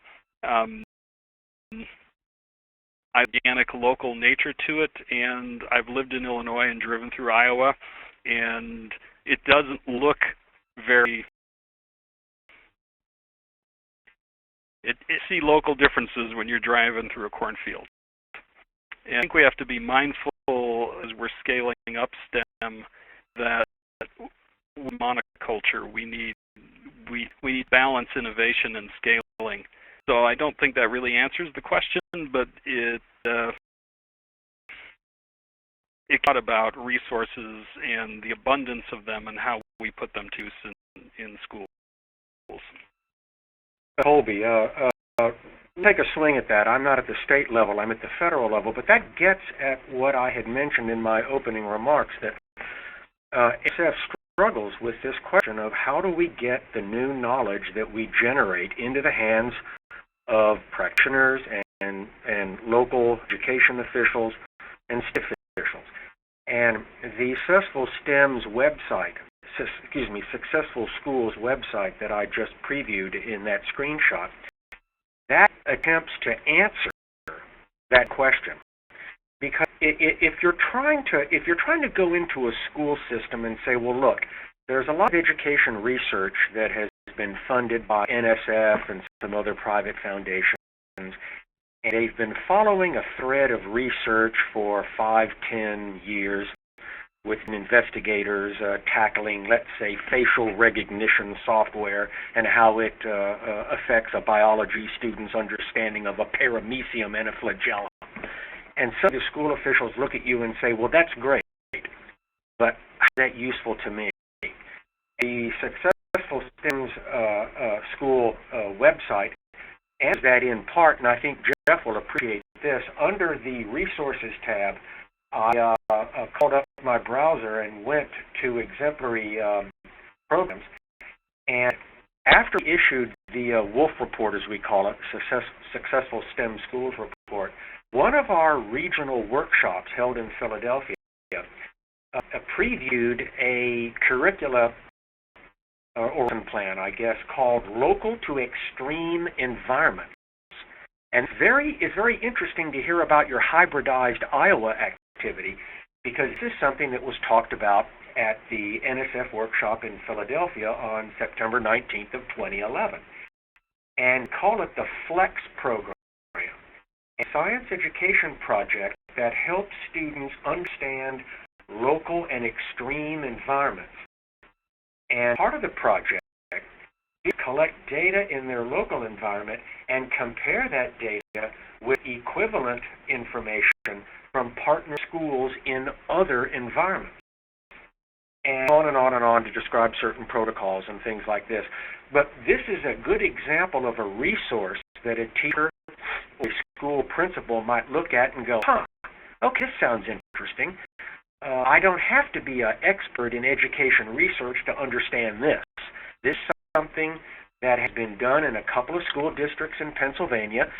Organic local nature to it, and I've lived in Illinois and driven through Iowa, and it doesn't look very... You see local differences when you're driving through a cornfield. And I think we have to be mindful as we're scaling up STEM that monoculture, we need balance, innovation, and scaling. So I don't think that really answers the question, but it got about resources and the abundance of them and how we put them to use in schools. Colby, take a swing at that. I'm not at the state level, I'm at the federal level, but that gets at what I had mentioned in my opening remarks, that SF struggles with this question of how do we get the new knowledge that we generate into the hands of practitioners and local education officials and state officials. And the Successful STEM's website, Successful Schools website that I just previewed in that screenshot, that attempts to answer that question. Because if you're trying to go into a school system and say, well, look, there's a lot of education research that has been funded by NSF and some other private foundations, and they've been following a thread of research for 5-10 years with investigators tackling, let's say, facial recognition software and how it affects a biology student's understanding of a paramecium and a flagellum. And so the school officials look at you and say, well, that's great, but how is that useful to me? The Successful STEM's school website answers that in part, and I think Jeff will appreciate this. Under the Resources tab, I called up my browser and went to exemplary programs, and after we issued the Wolf Report, as we call it, Successful STEM Schools Report, one of our regional workshops held in Philadelphia previewed a curricula or plan, I guess, called Local to Extreme Environments. And it's very interesting to hear about your hybridized Iowa activity, because this is something that was talked about at the NSF workshop in Philadelphia on September 19th of 2011. And call it the FLEX program, a science education project that helps students understand local and extreme environments. And part of the project is collect data in their local environment and compare that data with equivalent information from partner schools in other environments. And on to describe certain protocols and things like this. But this is a good example of a resource that a teacher or a school principal might look at and go, okay, this sounds interesting. I don't have to be an expert in education research to understand this. This is something that has been done in a couple of school districts in Pennsylvania.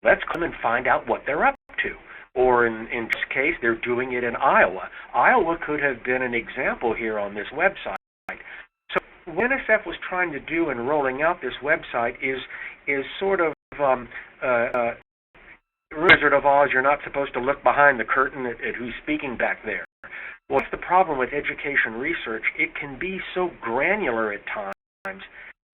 Let's come and find out what they're up to. Or in this case, they're doing it in Iowa. Iowa could have been an example here on this website. So what NSF was trying to do in rolling out this website is sort of Wizard of Oz, you're not supposed to look behind the curtain at who's speaking back there. Well, what's the problem with education research? It can be so granular at times,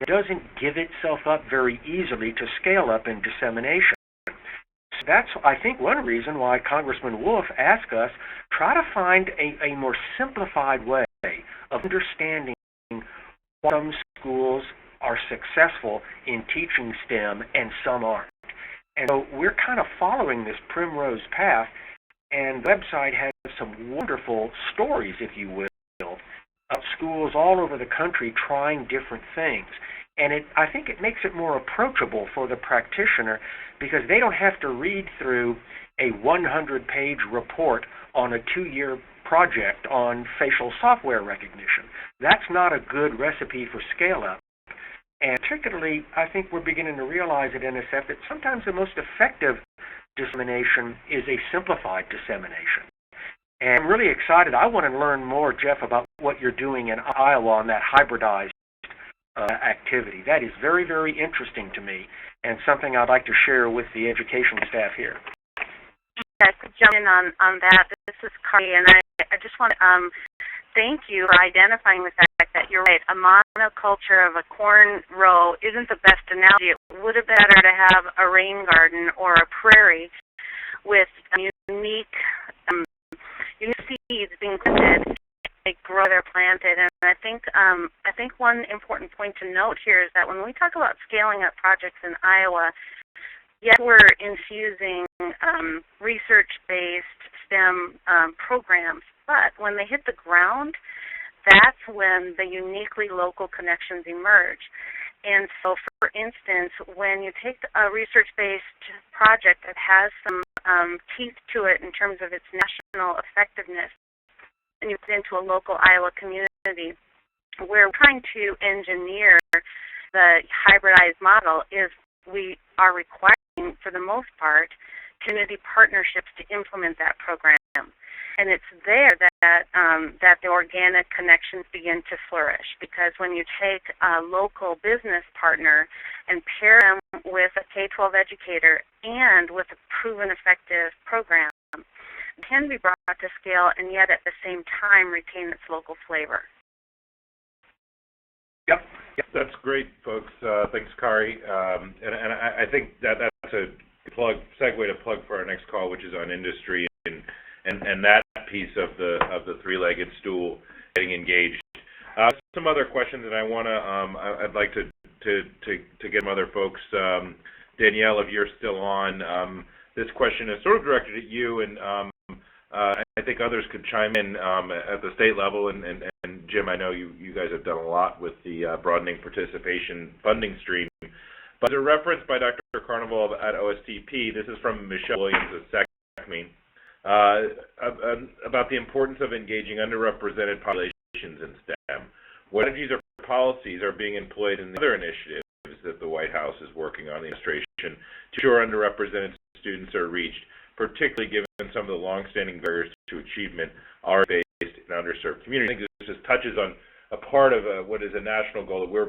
it doesn't give itself up very easily to scale up in dissemination. So that's, I think, one reason why Congressman Wolf asked us, try to find a more simplified way of understanding why some schools are successful in teaching STEM and some aren't. And so we're kind of following this primrose path, and the website has some wonderful stories, if you will, of schools all over the country trying different things. And I think it makes it more approachable for the practitioner, because they don't have to read through a 100-page report on a 2-year project on facial software recognition. That's not a good recipe for scale-up. And particularly, I think we're beginning to realize at NSF that sometimes the most effective dissemination is a simplified dissemination. And I'm really excited. I want to learn more, Jeff, about what you're doing in Iowa on that hybridized activity. That is very, very interesting to me, and something I'd like to share with the education staff here. Yes, to jump in on that, this is Carly, and I just want to thank you for identifying the fact that you're right. A monoculture of a corn row isn't the best analogy. It would have been better to have a rain garden or a prairie with unique seeds being planted. They grow, they're planted, and I think one important point to note here is that when we talk about scaling up projects in Iowa, yes, we're infusing research-based STEM programs, but when they hit the ground, that's when the uniquely local connections emerge. And so, for instance, when you take a research-based project that has some teeth to it in terms of its national effectiveness, and you put it into a local Iowa community, where we're trying to engineer the hybridized model is we are requiring, for the most part, community partnerships to implement that program. And it's there that the organic connections begin to flourish, because when you take a local business partner and pair them with a K-12 educator and with a proven effective program, it can be brought to scale and yet at the same time retain its local flavor. Yep. That's great, folks. Thanks, Kari. And I think that's a segue to plug for our next call, which is on industry and that piece of the three-legged stool getting engaged. Some other questions that I'd like to get some other folks. Danielle, if you're still on, this question is sort of directed at you, and I think others could chime in at the state level. And Jim, I know you guys have done a lot with the broadening participation funding stream. But as a reference by Dr. Carnival at OSTP, this is from Michelle Williams at SECME, about the importance of engaging underrepresented populations in STEM. What strategies or policies are being employed in the other initiatives that the White House is working on, the administration, to ensure underrepresented students are reached, particularly given some of the longstanding barriers to achievement are faced in underserved communities? I think this just touches on a part of what is a national goal that we're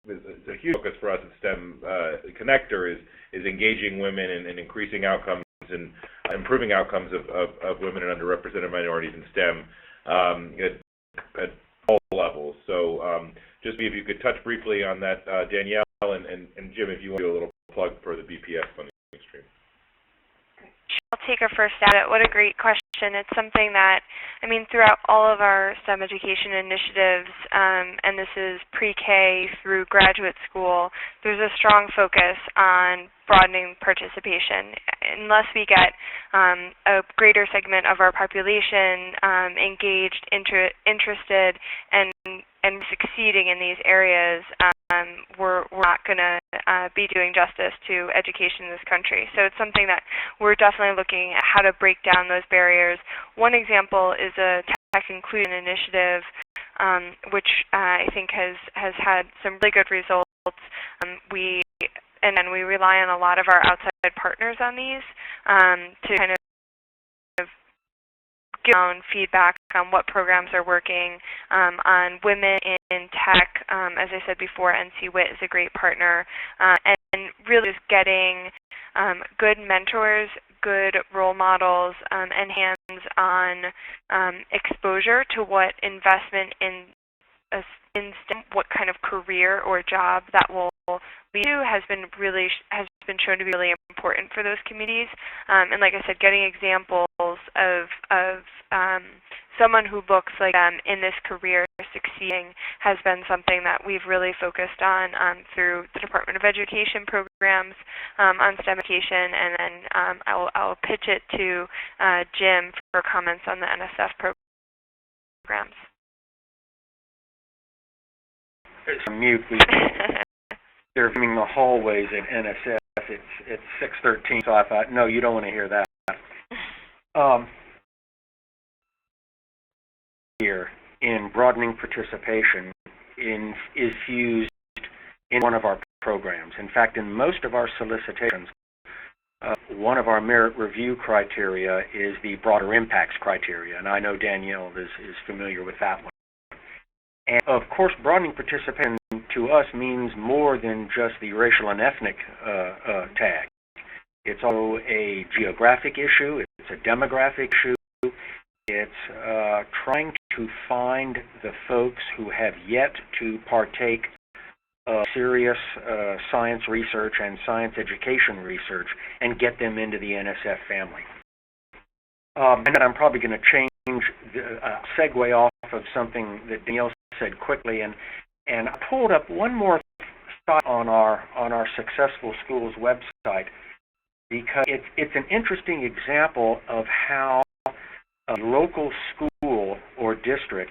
it's a huge focus for us at STEMconnector is engaging women and increasing outcomes and improving outcomes of women and underrepresented minorities in STEM at all levels. So just if you could touch briefly on that, Danielle, and Jim, if you want to do a little plug for the BPS funding stream. I'll take a first stab at it. What a great question. It's something that, I mean, throughout all of our STEM education initiatives, and this is pre-K through graduate school, there's a strong focus on broadening participation. Unless we get a greater segment of our population engaged, interested, and succeeding in these areas, we're not going to be doing justice to education in this country. So it's something that we're definitely looking at how to break down those barriers. One example is a tech inclusion initiative, which I think has had some really good results. We rely on a lot of our outside partners on these to kind of give feedback on what programs are working. On women in tech, as I said before, NC WIT is a great partner, and really just getting good mentors, good role models, and hands-on exposure to what investment in STEM, what kind of career or job that will lead to has been shown to be really important for those communities. And like I said, getting examples of someone who looks like them in this career succeeding has been something that we've really focused on through the Department of Education programs on STEM education, and then I'll pitch it to Jim for comments on the NSF programs. There's a mute. They're filming the hallways at NSF. It's 6:13, so I thought, no, you don't want to hear that. Here in broadening participation is fused in one of our programs. In fact, in most of our solicitations, one of our merit review criteria is the broader impacts criteria, and I know Danielle is familiar with that one. And of course, broadening participation to us means more than just the racial and ethnic tag. It's also a geographic issue, it's a demographic issue, it's trying to find the folks who have yet to partake of serious science research and science education research and get them into the NSF family. And then I'm probably going to change, segue off of something that Danielle said quickly, and I pulled up one more thought on our Successful Schools website, because it's an interesting example of how a local school or district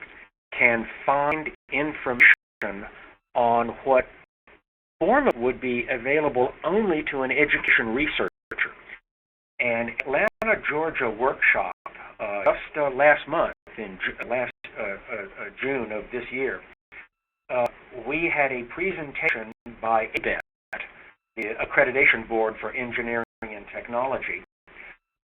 can find information on what form would be available only to an education researcher. And Atlanta, Georgia workshop just last month, in June of this year, we had a presentation by Dept, the Accreditation Board for Engineering and Technology,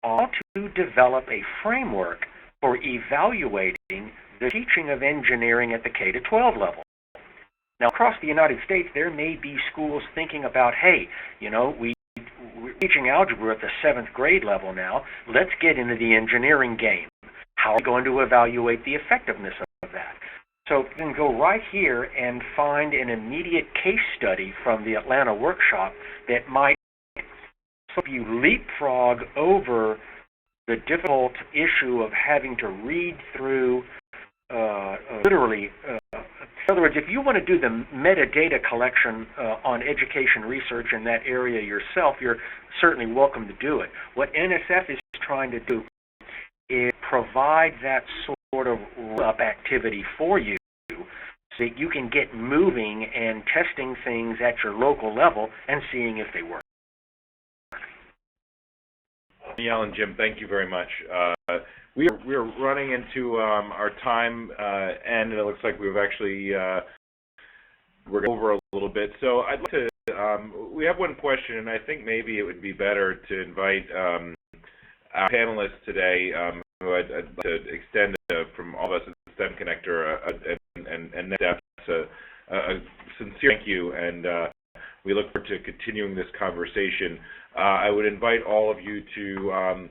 on how to develop a framework for evaluating the teaching of engineering at the K-12 level. Now, across the United States, there may be schools thinking about, hey, we're teaching algebra at the 7th grade level now. Let's get into the engineering game. How are we going to evaluate the effectiveness of that? So you can go right here and find an immediate case study from the Atlanta workshop that might help you leapfrog over the difficult issue of having to read through literally. In other words, if you want to do the metadata collection on education research in that area yourself, you're certainly welcome to do it. What NSF is trying to do is provide that sort of roll-up activity for you so that you can get moving and testing things at your local level and seeing if they work. Danielle and Jim, thank you very much. We're running into our time end, and it looks like we've actually we're over a little bit. So I'd like to. We have one question, and I think maybe it would be better to invite our panelists today, who I'd like to extend from all of us at STEMconnector and NextSteps. A sincere thank you, and we look forward to continuing this conversation. I would invite all of you to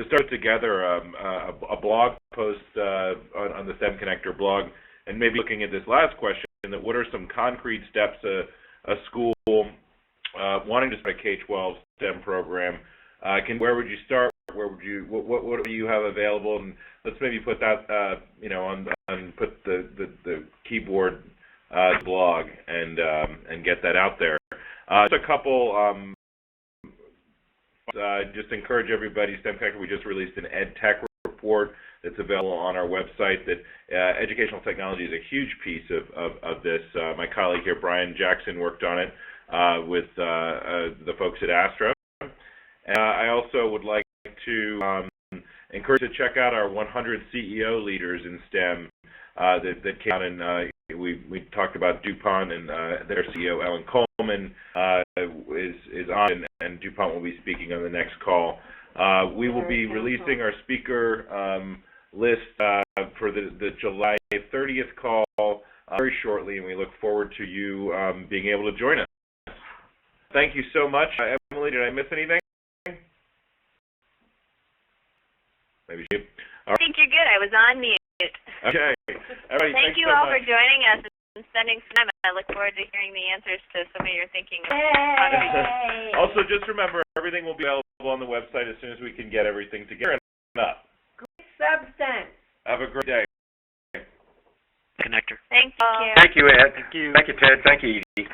start together a blog post on the STEMconnector blog, and maybe looking at this last question, that what are some concrete steps a school wanting to start a K-12 STEM program where would you start? Where would you what do you have available? And let's maybe put that put the keyboard blog and get that out there. Just a couple. Just encourage everybody. STEMconnector, we just released an Ed Tech report that's available on our website. That educational technology is a huge piece of this. My colleague here, Brian Jackson, worked on it with the folks at Astra. And I also would like to encourage you to check out our 100 CEO leaders in STEM that came out, and we talked about DuPont, and their CEO Ellen Coleman is on, and DuPont will be speaking on the next call. We will be releasing our speaker list for the July 30th call very shortly, and we look forward to you being able to join us. Thank you so much. Emily, did I miss anything? Maybe you. I think you're good. I was on mute. Okay. Everybody, Thank you all for joining us and spending some time. I look forward to hearing the answers to some of your thinking. Also, just remember, everything will be available on the website as soon as we can get everything together and up. Great substance. Have a great day. Connector. Thank you. Thank you, Ed. Thank you, Ted. Thank you, Edie.